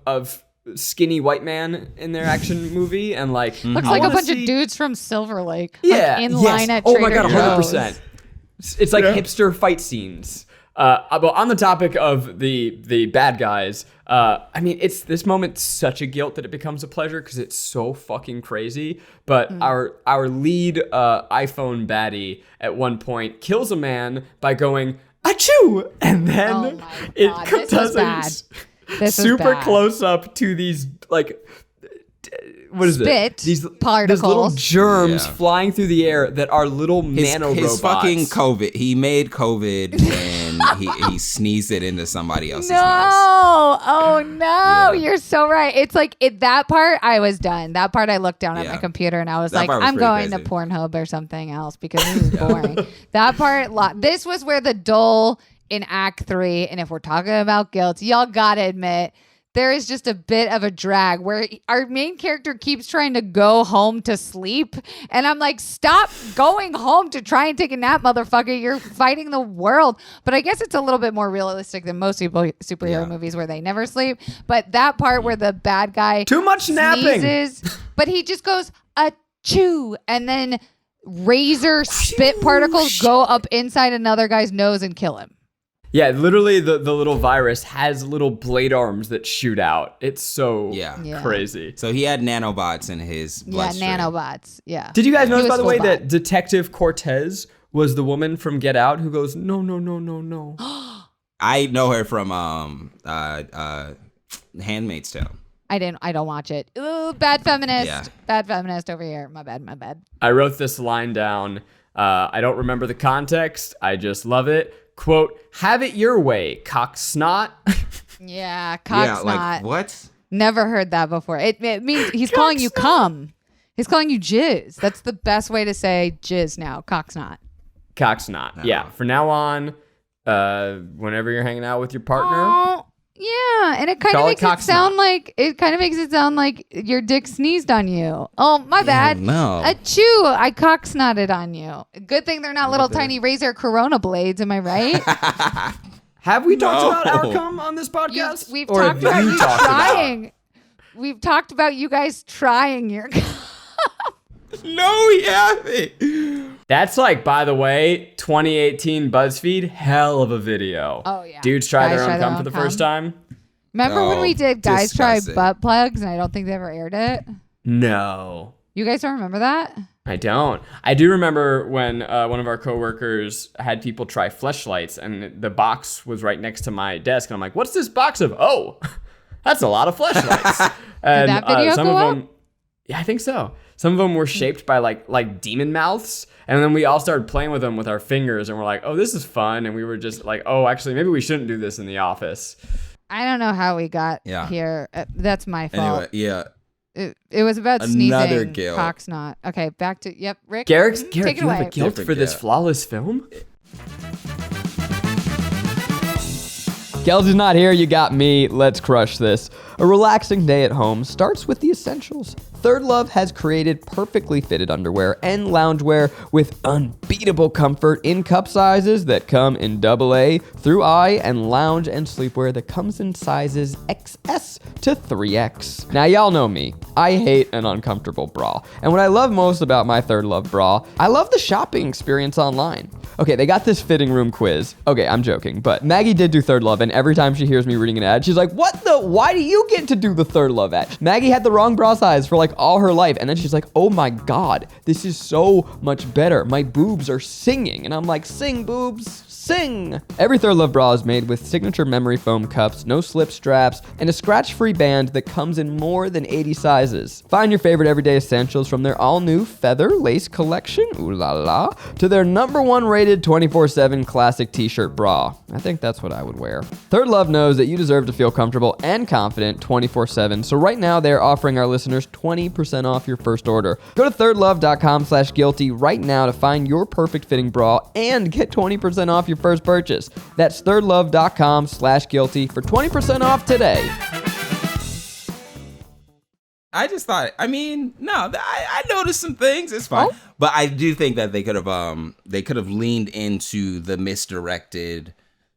skinny white man in their action movie, and like... Looks like a bunch of dudes from Silver Lake. Yeah. Like in line at Oh Trader my God, Joe's. 100%. It's like hipster fight scenes. But on the topic of the bad guys, I mean, it's this moment such a guilt that it becomes a pleasure because it's so fucking crazy. But our lead iPhone baddie at one point kills a man by going achoo, and then it does a super close up to these like. What is Spit These particles. little germs flying through the air that are little nano robots. His fucking COVID. He made COVID and he sneezed it into somebody else's nose. Oh no, you're so right. It's like that part I was done. That part I looked down at my computer and I was like, I'm going to Pornhub or something else because this is boring. That part, this was where the dull in Act 3, and if we're talking about guilt, y'all gotta admit, there is just a bit of a drag where our main character keeps trying to go home to sleep. And I'm like, stop going home to try and take a nap, motherfucker. You're fighting the world. But I guess it's a little bit more realistic than most superhero movies where they never sleep. But that part where the bad guy too much napping, sneezes, but he just goes, achoo. And then razor spit particles go up inside another guy's nose and kill him. Yeah, literally the little virus has little blade arms that shoot out. It's so crazy. So he had nanobots in his bloodstream. Yeah, nanobots. Yeah. Did you guys notice, by the way, that Detective Cortez was the woman from Get Out who goes, no, no, no, no, no. I know her from Handmaid's Tale. I don't watch it. Ooh, bad feminist. Yeah. Bad feminist over here. My bad. I wrote this line down. I don't remember the context. I just love it. Quote, have it your way, cock snot. Yeah, cock snot. Like, what? Never heard that before. It means he's calling you cum. He's calling you jizz. That's the best way to say jizz now, cock snot. Cock snot. No. Yeah, from now on, whenever you're hanging out with your partner. Oh, yeah, and it kind of makes it sound like your dick sneezed on you. Oh, my bad. No. Achoo, I cock snotted on you. Good thing they're not little tiny razor Corona blades, am I right? Have we talked about our cum on this podcast? We've talked about you trying. We've talked about you guys trying your cum. No, we haven't. That's like, by the way, 2018 BuzzFeed, hell of a video. Oh, yeah. Dudes try their own cum for the first time. Remember when we did Guys Try Butt Plugs and I don't think they ever aired it? No. You guys don't remember that? I don't. I do remember when one of our coworkers had people try Fleshlights and the box was right next to my desk. And I'm like, what's this box of? Oh, that's a lot of Fleshlights. And did that video some go of up? them, yeah, I think so. Some of them were shaped by like demon mouths. And then we all started playing with them with our fingers and we're like, oh, this is fun. And we were just like, oh, actually, maybe we shouldn't do this in the office. I don't know how we got here. That's my fault. Anyway, yeah. It was about Another sneezing. guilt. Cock snot. Okay, back to, Rick. Garrick, take it you away. have a guilt for this flawless film? Kelsey's not here, you got me. Let's crush this. A relaxing day at home starts with the essentials. Third Love has created perfectly fitted underwear and loungewear with unbeatable comfort in cup sizes that come in AA through I, and lounge and sleepwear that comes in sizes XS to 3X. Now y'all know me. I hate an uncomfortable bra. And what I love most about my Third Love bra, I love the shopping experience online. Okay, they got this fitting room quiz. Okay, I'm joking, but Maggie did do Third Love, and every time she hears me reading an ad, she's like, why do you get to do the Third Love ad? Maggie had the wrong bra size for like all her life, and then she's like, oh my God, this is so much better. My boobs are singing. And I'm like, sing boobs, sing. Every Third Love bra is made with signature memory foam cups, no slip straps, and a scratch-free band that comes in more than 80 sizes. Find your favorite everyday essentials from their all-new feather lace collection, ooh la la, to their #1 rated 24/7 classic t-shirt bra. I think that's what I would wear. Third Love knows that you deserve to feel comfortable and confident 24/7, so right now they're offering our listeners 20% off your first order. Go to thirdlove.com/guilty right now to find your perfect fitting bra and get 20% off your first purchase. That's thirdlove.com/guilty for 20% off today. I just thought, I mean, no, I noticed some things. It's fine. But I do think that they could have leaned into the misdirected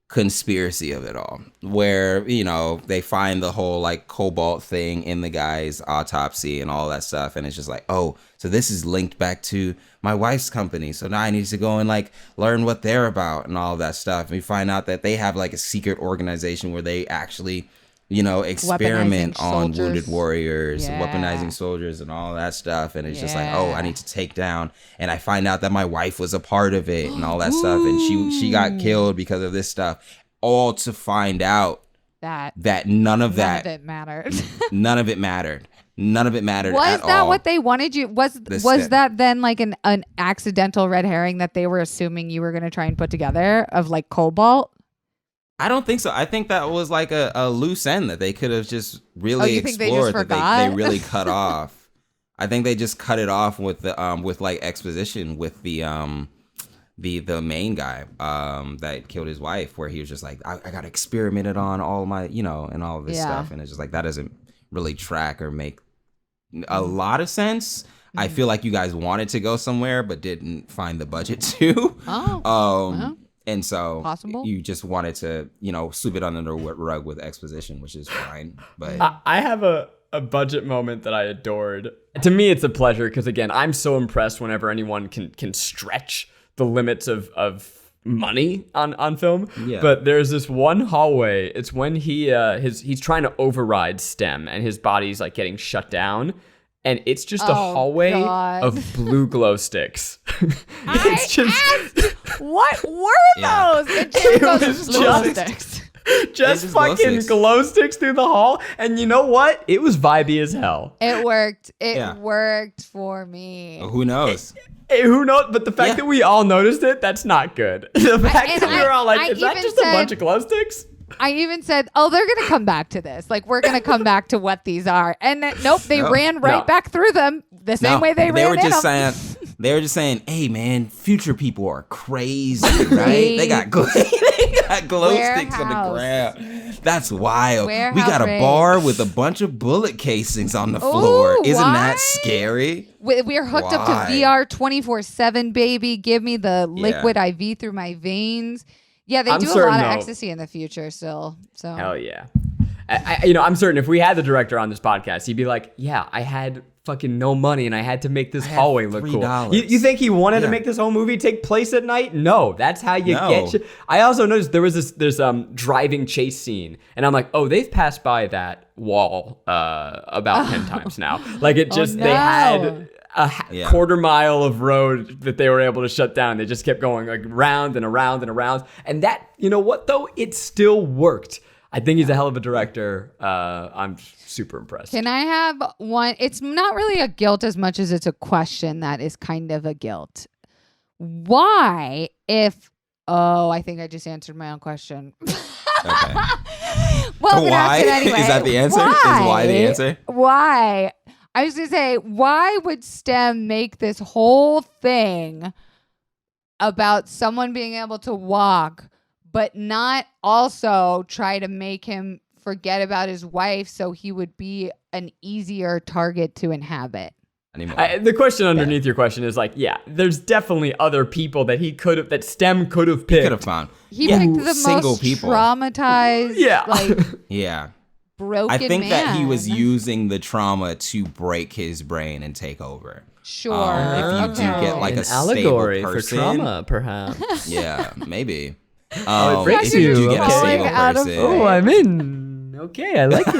conspiracy of it all, where, you know, they find the whole like cobalt thing in the guy's autopsy and all that stuff. And it's just like, oh, so this is linked back to my wife's company. So now I need to go and like learn what they're about and all that stuff. And we find out that they have like a secret organization where they actually, you know, experiment on wounded warriors, weaponizing soldiers and all that stuff. And it's just like, oh, I need to take down. And I find out that my wife was a part of it and all that stuff. And she got killed because of this stuff. All to find out that none of it mattered. None of it mattered. None of it mattered at all. Was that what they wanted you? Was that then like an accidental red herring that they were assuming you were going to try and put together of like cobalt? I don't think so. I think that was like a loose end that they could have just really explored. They really cut off. I think they just cut it off with the with like exposition with the main guy that killed his wife, where he was just like, I got experimented on all my, you know, and all of this stuff, and it's just like that doesn't really track or make a lot of sense. I feel like you guys wanted to go somewhere but didn't find the budget to. And so you just wanted to, you know, sweep it under the rug with exposition, which is fine. But I have a budget moment that I adored. To me, it's a pleasure because, again, I'm so impressed whenever anyone can stretch the limits of money on film. Yeah. But there's this one hallway. It's when he's trying to override STEM and his body's like getting shut down. And it's just a hallway of blue glow sticks. It's what were those? It was glow sticks. Just fucking glow sticks through the hall. And you know what? It was vibey as hell. It worked. It worked for me. Who knows? Who knows? But the fact that we all noticed it, that's not good. The fact that we were all like, is that just a bunch of glow sticks? I even said, oh, they're going to come back to this. Like, we're going to come back to what these are. And then, nope, they ran right back through them the same way they ran in them. They were just saying, hey, man, future people are crazy, right? They got glow sticks on the ground. That's wild. We got a bar with a bunch of bullet casings on the floor. Isn't that scary? We're hooked up to VR 24/7, baby. Give me the liquid IV through my veins. Yeah, they do a lot of ecstasy in the future still. So hell yeah. I'm certain if we had the director on this podcast, he'd be like, yeah, I had fucking no money and I had to make this hallway look cool. You think he wanted to make this whole movie take place at night? No, that's how you get. I also noticed there's driving chase scene, and I'm like, oh, they've passed by that wall about 10 times now. Like it just they had a quarter mile of road that they were able to shut down. They just kept going like round and around and around. And that, you know what though? It still worked. I think he's a hell of a director. I'm super impressed. Can I have one? It's not really a guilt as much as it's a question that is kind of a guilt. Why, I think I just answered my own question. Okay. Well, why? Anyway. Is that the answer? Is why the answer? Why? I was going to say, why would STEM make this whole thing about someone being able to walk, but not also try to make him forget about his wife so he would be an easier target to inhabit? The question underneath your question is like, yeah, there's definitely other people that that STEM could have picked. He could have found. He picked the most traumatized. Yeah. Broken I think man. that he was using the trauma to break his brain and take over. Sure. If you do get like an a allegory stable person, for trauma, perhaps. Yeah, maybe. It breaks if you. do get a stable person. Oh, I'm in. Okay, I like it.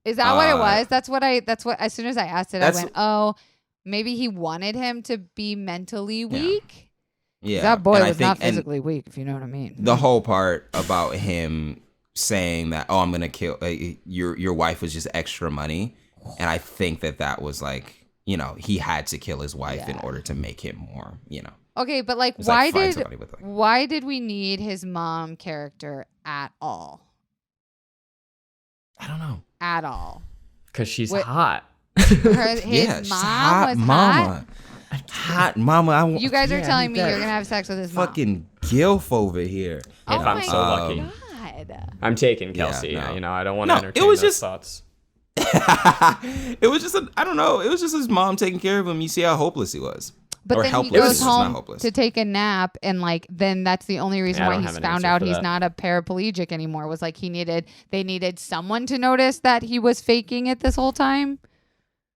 Is that what it was? That's what. As soon as I asked it, I went, "Oh, maybe he wanted him to be mentally weak." Yeah, that boy was not physically weak, if you know what I mean. The whole part about him saying that, "Oh, I'm gonna kill your wife," was just extra money, and I think that was like, you know, he had to kill his wife in order to make him more, you know. Okay, but like, why did we need his mom character at all? I don't know. At all. Because she's hot. His mom was mama. Hot mama. You guys are telling me you're going to have sex with his mom. Fucking gilf over here. If I'm so lucky. God. I'm taking Kelsey. Yeah, no. You know, I don't want to entertain those thoughts. It was just I don't know. It was just his mom taking care of him. You see how hopeless he was. But or then helpless. he goes It's not home hopeless. to take a nap, and like then that's the only reason why he's found out he's not a paraplegic anymore. Was like they needed someone to notice that he was faking it this whole time.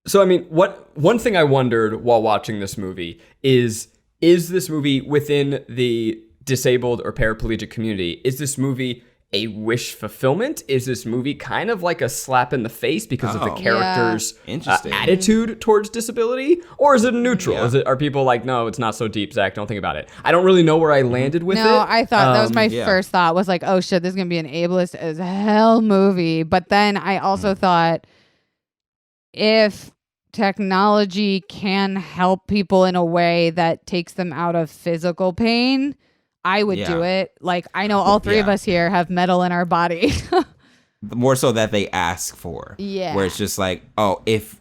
So I mean, one thing I wondered while watching this movie is this movie within the disabled or paraplegic community? Is this movie a wish fulfillment? Is this movie kind of like a slap in the face because of the character's attitude towards disability? Or is it a neutral? Yeah. Are people like, no, it's not so deep, Zach, don't think about it? I don't really know where I landed with it. No, I thought that was my first thought was like, oh shit, this is going to be an ableist as hell movie. But then I also thought if technology can help people in a way that takes them out of physical pain, I would do it. Like, I know all three of us here have metal in our body. More so that they ask for. Yeah. Where it's just like, oh, if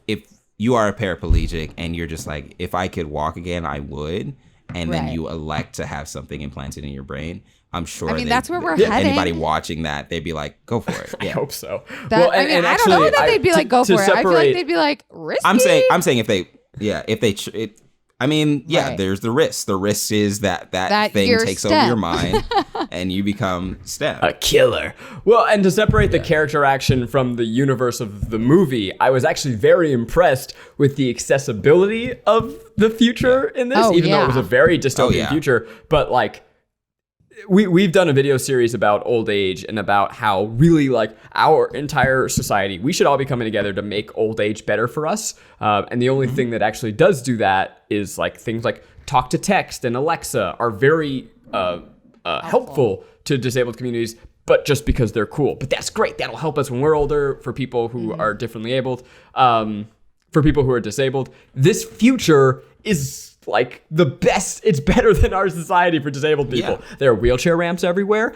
you are a paraplegic and you're just like, if I could walk again, I would. And then you elect to have something implanted in your brain. I'm sure. I mean, that's where we're heading. Anybody watching that, they'd be like, go for it. I hope so. I mean, I don't know that they'd be like, go for it. I feel like they'd be like, risky. I'm saying if they, there's the risk. The risk is that thing takes over your mind and you become STEM. A killer. Well, and to separate the character action from the universe of the movie, I was actually very impressed with the accessibility of the future in this, even though it was a very dystopian future. But like, we've done a video series about old age and about how really like our entire society, we should all be coming together to make old age better for us. And the only thing that actually does do that is like things like talk to text and Alexa are very helpful to disabled communities, but just because they're cool. But that's great. That'll help us when we're older for people who are differently abled. For people who are disabled, this future is like the best. It's better than our society for disabled people. There are wheelchair ramps everywhere,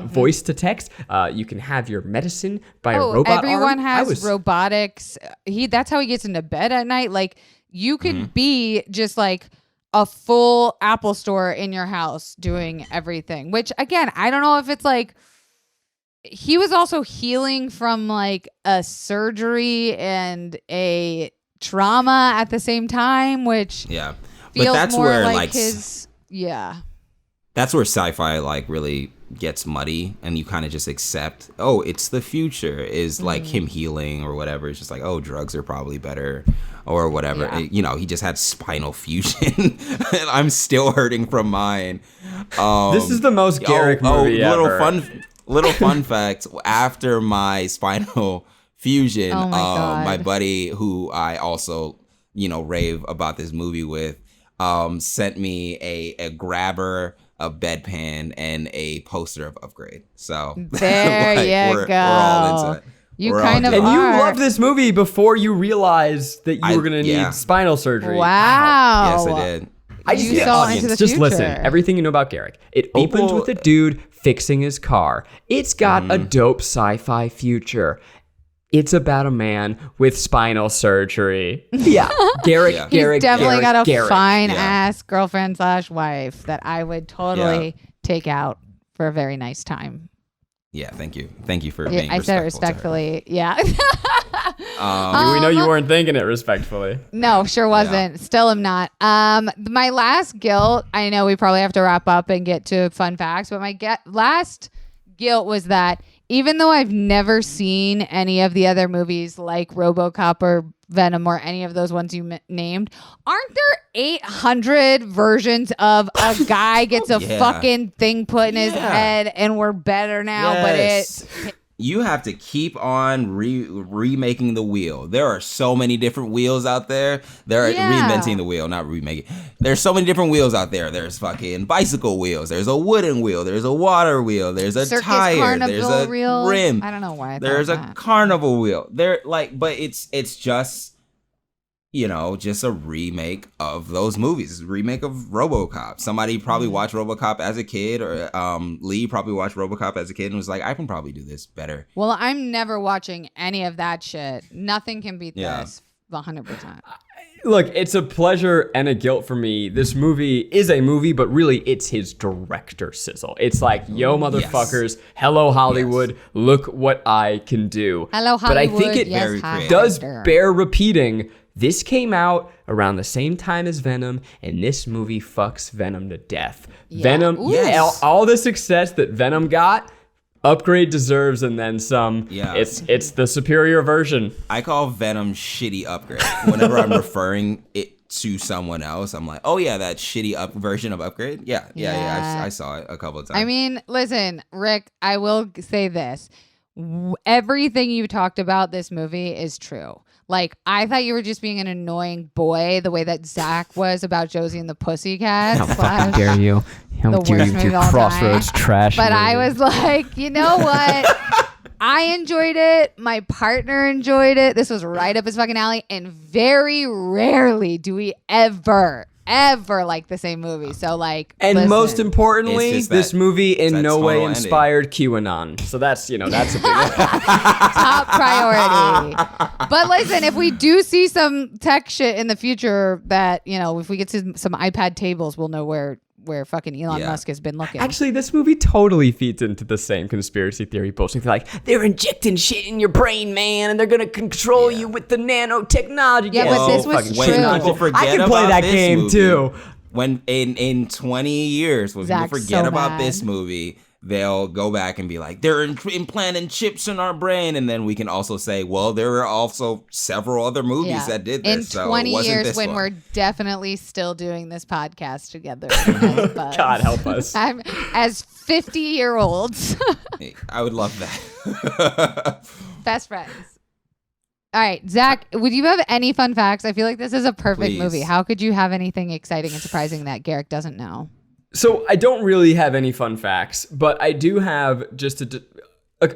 voice to text. You can have your medicine by a robot everyone arm. has robotics. That's how he gets into bed at night. Like you could be just like a full Apple store in your house doing everything, which again, I don't know if it's like, he was also healing from like a surgery and a trauma at the same time, which feels but that's more where like his that's where sci-fi like really gets muddy and you kind of just accept, oh, it's the future is like him healing or whatever. It's just like, oh, drugs are probably better or whatever. He just had spinal fusion and I'm still hurting from mine. This is the most Garrick movie ever. Little fun fact, after my spinal fusion, my buddy who I also rave about this movie with sent me a grabber, a bedpan, and a poster of Upgrade. So there you go. We're all into it. You kind of are. And you loved this movie before you realized that you were going to need spinal surgery. Wow. Yes, I did. You saw into the future. Just listen, everything you know about Garrick. It opens with a dude fixing his car. It's got a dope sci-fi future. It's about a man with spinal surgery. Yeah. Garrick. He's definitely got a fine ass girlfriend / wife that I would totally take out for a very nice time. Yeah, thank you. Thank you for being I said it respectfully. Yeah. We know you weren't thinking it respectfully. No, sure wasn't. Still am not. My last guilt, I know we probably have to wrap up and get to fun facts, but my last guilt was that even though I've never seen any of the other movies like RoboCop or Venom or any of those ones you named, aren't there 800 versions of a guy gets a fucking thing put in his head and we're better now? Yes. But you have to keep on remaking the wheel. There are so many different wheels out there. They're reinventing the wheel, not remaking. There's so many different wheels out there. There's fucking bicycle wheels. There's a wooden wheel. There's a water wheel. There's a Circus tire. Carnival There's a wheel. rim. I don't know why. There's a carnival wheel. But it's just, just a remake of those movies. It's a remake of RoboCop. Somebody probably watched RoboCop as a kid, or Lee probably watched RoboCop as a kid and was like, I can probably do this better. Well, I'm never watching any of that shit. Nothing can beat this 100%. Look, it's a pleasure and a guilt for me. This movie is a movie, but really it's his director sizzle. It's like, yo, motherfuckers, hello, Hollywood, look what I can do. Hello, Hollywood. But I think it does bear repeating. This came out around the same time as Venom, and this movie fucks Venom to death. Yeah. Venom, all the success that Venom got, Upgrade deserves and then some. Yeah. It's the superior version. I call Venom shitty Upgrade. Whenever I'm referring it to someone else, I'm like, oh yeah, that shitty version of Upgrade. Yeah. I saw it a couple of times. I mean, listen, Rick, I will say this. Everything you talked about this movie is true. Like, I thought you were just being an annoying boy the way that Zach was about Josie and the Pussycats. How fucking dare you? How dare you with your Crossroads trash But movie. I was like, you know what? I enjoyed it. My partner enjoyed it. This was right up his fucking alley. And very rarely do we ever like the same movie. So like, and listen. most importantly, this movie in no way inspired QAnon. So that's a big top priority. But listen, if we do see some tech shit in the future that, if we get some iPad tables, we'll know where fucking Elon Musk has been looking. Actually, this movie totally feeds into the same conspiracy theory bullshit. They're like, they're injecting shit in your brain, man, and they're gonna control you with the nanotechnology. Yeah, but this was true. I can play that game movie, too. When in 20 years, when people forget about this movie, they'll go back and be like, they're implanting chips in our brain. And then we can also say, well, there were also several other movies that did this. In 20 years, when we're definitely still doing this podcast together. God help us. As 50-year-olds. I would love that. Best friends. All right, Zach, would you have any fun facts? I feel like this is a perfect movie. How could you have anything exciting and surprising that Garrick doesn't know? So I don't really have any fun facts, but I do have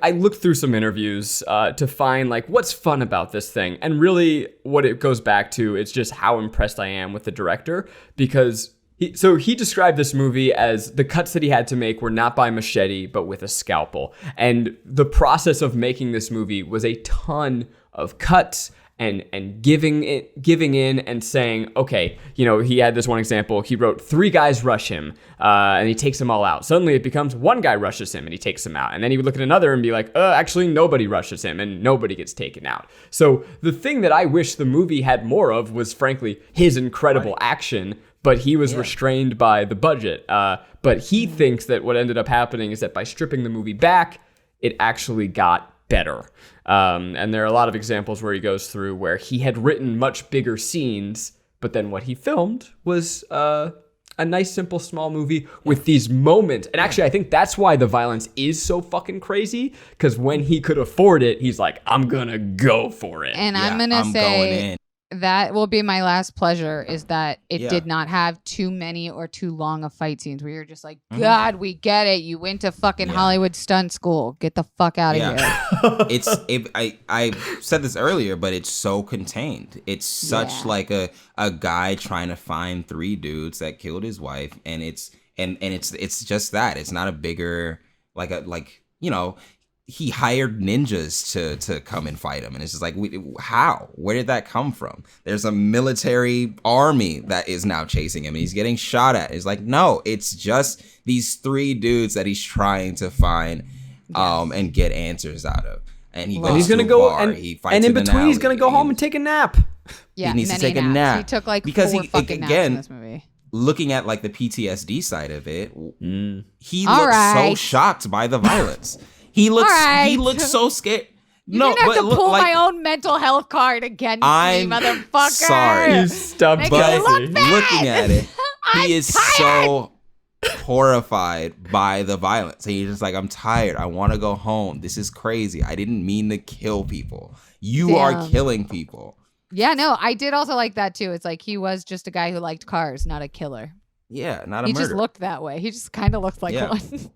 I looked through some interviews to find like what's fun about this thing. And really what it goes back to is just how impressed I am with the director, because he described this movie as the cuts that he had to make were not by machete, but with a scalpel. And the process of making this movie was a ton of cuts and giving in and saying, okay, he had this one example. He wrote 3 guys rush him and he takes them all out. Suddenly it becomes 1 guy rushes him and he takes them out. And then he would look at another and be like, actually nobody rushes him and nobody gets taken out. So the thing that I wish the movie had more of was frankly his incredible action, but he was restrained by the budget. But he thinks that what ended up happening is that by stripping the movie back, it actually got better. And there are a lot of examples where he goes through where he had written much bigger scenes, but then what he filmed was a nice, simple, small movie with these moments. And actually, I think that's why the violence is so fucking crazy, because when he could afford it, he's like, I'm gonna go for it. And I'm gonna say that will be my last pleasure, is that it did not have too many or too long of fight scenes where you're just like, God, we get it. You went to fucking Hollywood stunt school. Get the fuck out of here. I said this earlier, but it's so contained. It's such like a guy trying to find 3 dudes that killed his wife, and it's just that. It's not a bigger he hired ninjas to come and fight him. And it's just like, how? Where did that come from? There's a military army that is now chasing him and he's getting shot at. It's like, no, it's just these 3 dudes that he's trying to find and get answers out of. And he's going to go and in between he's going to go home and take a nap. Yeah, he needs to take a nap. He took like 4 fucking naps in this movie. Looking at like the PTSD side of it, he looks so shocked by the violence. He looks so scared. You didn't have to pull my own mental health card against me, motherfucker. Sorry. You stumped but looking at it, he is so horrified by the violence. And he's just like, I'm tired. I want to go home. This is crazy. I didn't mean to kill people. You are killing people. Yeah, no, I did also like that too. It's like he was just a guy who liked cars, not a killer. Yeah, not a murderer. He just looked that way. He just kind of looked like one.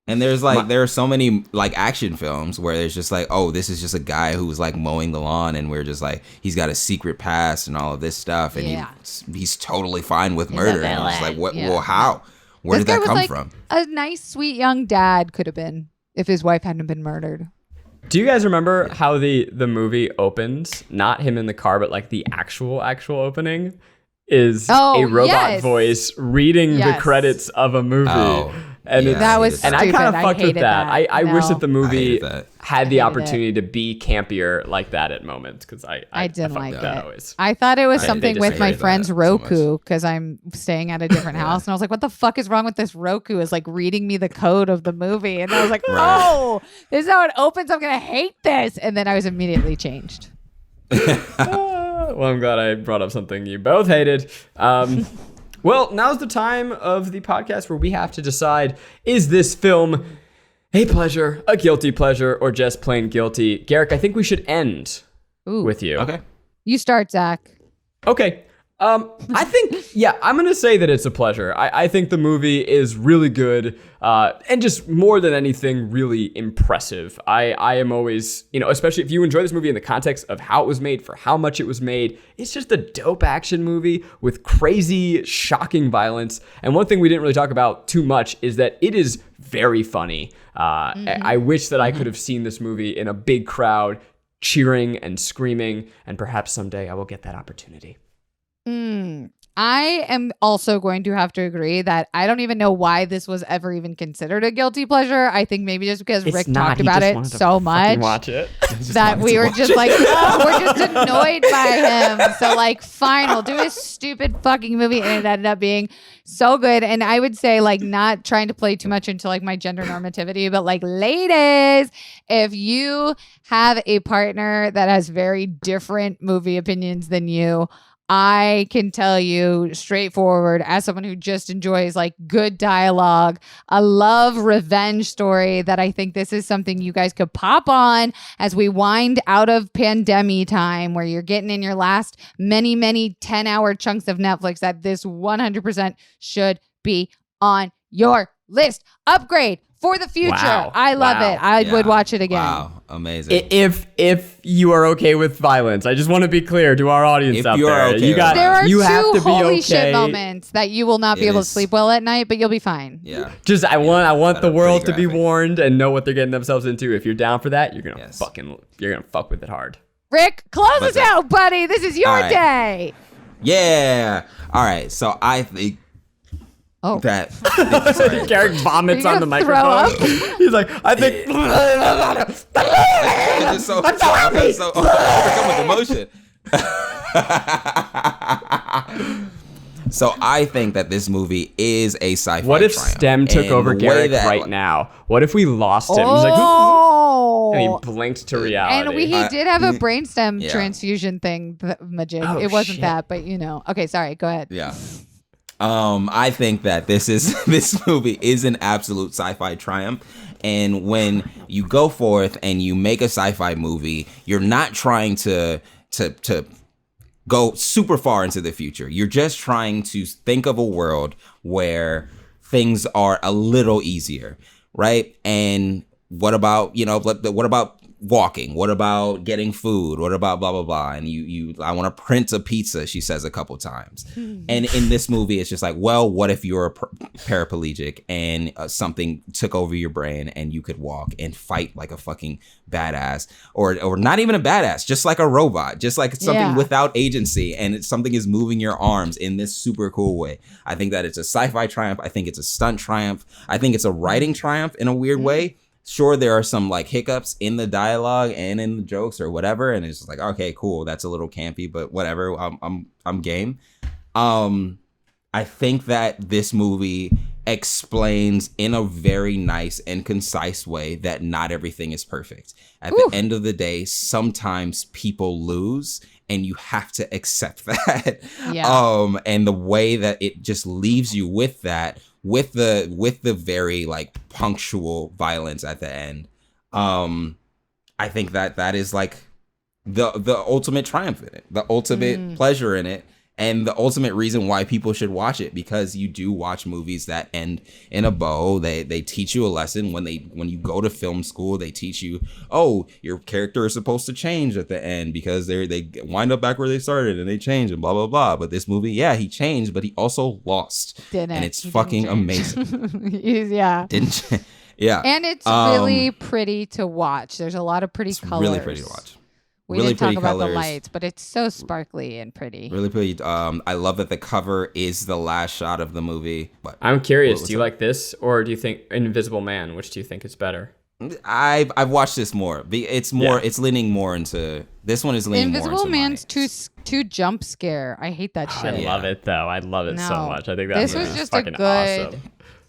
And there are so many like action films where there's just like, oh, this is just a guy who's like mowing the lawn, and we're just like, he's got a secret past and all of this stuff, and he's totally fine with murder. And it's like, what? Well, how? Where did that come from? A nice, sweet young dad could have been if his wife hadn't been murdered. Do you guys remember how the movie opens? Not him in the car, but like the actual opening is a robot voice reading the credits of a movie. And that was stupid. And I kind of fucked with that. I No. wish that the movie had the opportunity it. to be campier like that at moments, because I didn't like that it. always. I thought it was something with my hated friend's that so Roku, because I'm staying at a different house, and I was like, "What the fuck is wrong with this Roku?" Is like reading me the code of the movie, and I was like, "Oh, this is how it opens. I'm gonna hate this," and then I was immediately changed. Well, I'm glad I brought up something you both hated. Well, now's the time of the podcast where we have to decide, is this film a pleasure, a guilty pleasure, or just plain guilty? Garrick, I think we should end with you. Okay. You start, Zach. Okay. I think, I'm going to say that it's a pleasure. I think the movie is really good, and just more than anything, really impressive. I am always, especially if you enjoy this movie in the context of how it was made, for how much it was made, it's just a dope action movie with crazy, shocking violence. And one thing we didn't really talk about too much is that it is very funny. I wish that I could have seen this movie in a big crowd, cheering and screaming, and perhaps someday I will get that opportunity. I am also going to have to agree that I don't even know why this was ever even considered a guilty pleasure. I think maybe just because Rick talked about it so much watch it. that we were just like, we're just annoyed by him. So like, fine, we'll do a stupid fucking movie, and it ended up being so good. And I would say, like, not trying to play too much into like my gender normativity, but like, ladies, if you have a partner that has very different movie opinions than you, I can tell you straightforward, as someone who just enjoys like good dialogue, a love revenge story, that I think this is something you guys could pop on as we wind out of pandemic time, where you're getting in your last many 10-hour chunks of Netflix, that this 100% should be on your list. Upgrade for the future. Wow. I love it. I would watch it again. Wow, amazing. If you are okay with violence, I just want to be clear to our audience If out you're there. okay You got. There are you have two to be holy okay. shit moments that you will not be It able to is- sleep well at night, but you'll be fine. Yeah. Just I want the That are world pretty to be graphic. warned and know what they're getting themselves into. If you're down for that, you're gonna Yes. fuck with it hard. Rick, close us What's up? out, buddy. This is your All right. day. Yeah. All right. So I think Oh. that. Sorry. Garrick vomits Are you on the gonna throw microphone. He's like, I think. I'm just so overcome with emotion. So I think that this movie is a sci-fi What if triumph. STEM took And over the way Garrick that, right now? What if we lost him? He's like, Oh. and he blinked to reality. And he did have a brainstem yeah. transfusion thing, Majid. Oh, it wasn't shit. that, but Okay, sorry. Go ahead. Yeah. I think that this movie is an absolute sci-fi triumph. And when you go forth and you make a sci-fi movie, you're not trying to go super far into the future. You're just trying to think of a world where things are a little easier, right? And what about, what about walking? What about getting food? What about blah, blah, blah? And I want to print a pizza, she says a couple times. And in this movie, it's just like, well, what if you're a paraplegic and something took over your brain and you could walk and fight like a fucking badass, or not even a badass, just like a robot, just like something without agency, and something is moving your arms in this super cool way. I think that it's a sci-fi triumph. I think it's a stunt triumph. I think it's a writing triumph in a weird way. Sure, there are some like hiccups in the dialogue and in the jokes or whatever, and it's just like, okay, cool, that's a little campy, but whatever, I'm game. I think that this movie explains in a very nice and concise way that not everything is perfect. At the end of the day, sometimes people lose, and you have to accept that. Yeah. And the way that it just leaves you with that, with the very like punctual violence at the end, I think that is like the ultimate triumph in it, the ultimate pleasure in it, and the ultimate reason why people should watch it, because you do watch movies that end in a bow. They teach you a lesson. When you go to film school, they teach you, oh, your character is supposed to change at the end because they wind up back where they started and they change and blah blah blah. But this movie, yeah, he changed, but he also lost. Didn't. And it's He fucking didn't change. amazing. Yeah. Yeah. And it's really pretty to watch. There's a lot of pretty colors. Really pretty to watch. We didn't talk about the lights, but it's so sparkly and pretty. Really pretty. I love that the cover is the last shot of the movie. But I'm curious, do you like this or do you think Invisible Man? Which do you think is better? I've watched this more. It's more. It's leaning more into this one. Is leaning Invisible more into Man's too jump scare. I hate that shit. I love it though. I love it so much. I think this was just a good awesome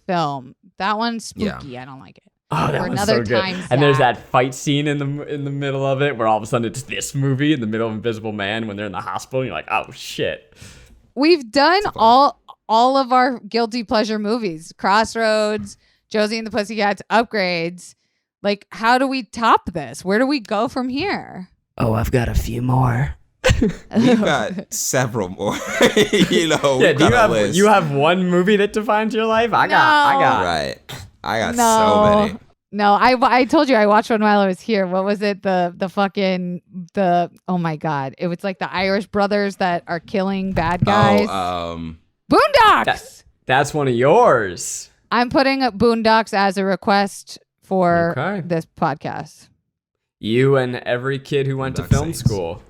film. That one's spooky. Yeah. I don't like it. Oh, that was so good. And there's that fight scene in the middle of it where all of a sudden it's this movie in the middle of Invisible Man when they're in the hospital and you're like, oh shit. We've done all of our guilty pleasure movies. Crossroads, Josie and the Pussycats, Upgrades. Like, how do we top this? Where do we go from here? Oh, I've got a few more. We've got several more. Yeah, you have one movie that defines your life? I got so many. No, I told you I watched one while I was here. What was it? The oh my God. It was like the Irish brothers that are killing bad guys. Boondocks. That's one of yours. I'm putting up Boondocks as a request for this podcast. You and every kid who went to film school.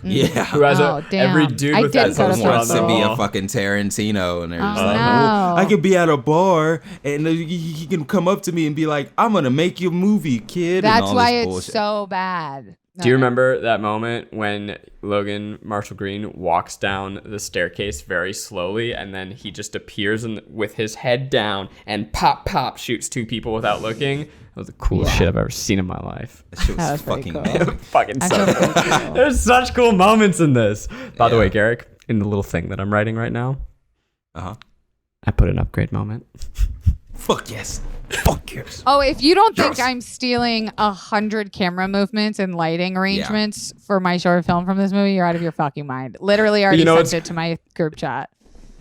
Yeah. Who has every dude with that poster wants to be wall. a fucking Tarantino, and they're just like, oh, I could be at a bar and he can come up to me and be like, I'm gonna make you a movie, kid. That's why it's so bad. Do you remember that moment when Logan Marshall Green walks down the staircase very slowly and then he just appears with his head down and pop shoots two people without looking? That was the coolest shit I've ever seen in my life. That shit was fucking cool. Fucking so cool. There's such cool moments in this. By the way, Garrick, in the little thing that I'm writing right now, I put an upgrade moment. Fuck yes. Fuck yes. Oh, if you don't think I'm stealing 100 camera movements and lighting arrangements for my short film from this movie, you're out of your fucking mind. Literally already sent it to my group chat.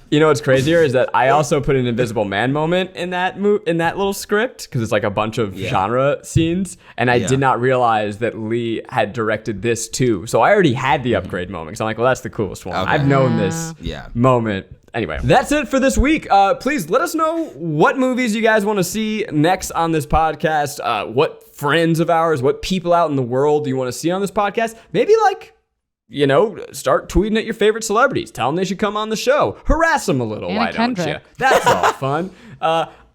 You know what's crazier is that I also put an Invisible Man moment in that little script because it's like a bunch of genre scenes, and I did not realize that Lee had directed this too. So I already had the upgrade moment because I'm like, well, that's the coolest one. Okay. I've known this moment. Anyway, that's it for this week. Please let us know what movies you guys want to see next on this podcast. What friends of ours, what people out in the world do you want to see on this podcast? Maybe start tweeting at your favorite celebrities. Tell them they should come on the show. Harass them a little. Why don't you? That's all fun.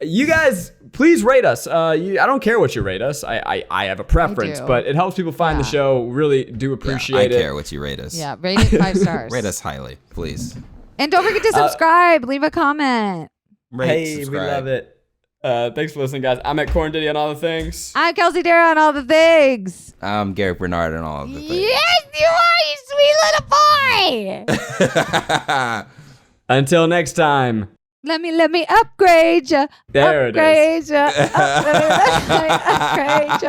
You guys, please rate us. I don't care what you rate us. I have a preference, but it helps people find the show. Really do appreciate it. I care what you rate us. Yeah, rate it 5 stars. Rate us highly, please. And don't forget to subscribe. Leave a comment. Subscribe. We love it. Thanks for listening, guys. I'm at Corn Diddy on all the things. I'm Kelsey Darragh on all the things. I'm Garrick Bernard on all of the things. Yes, you are, you sweet little boy. Until next time. Let me upgrade you. There it is. Upgrade you. Upgrade you.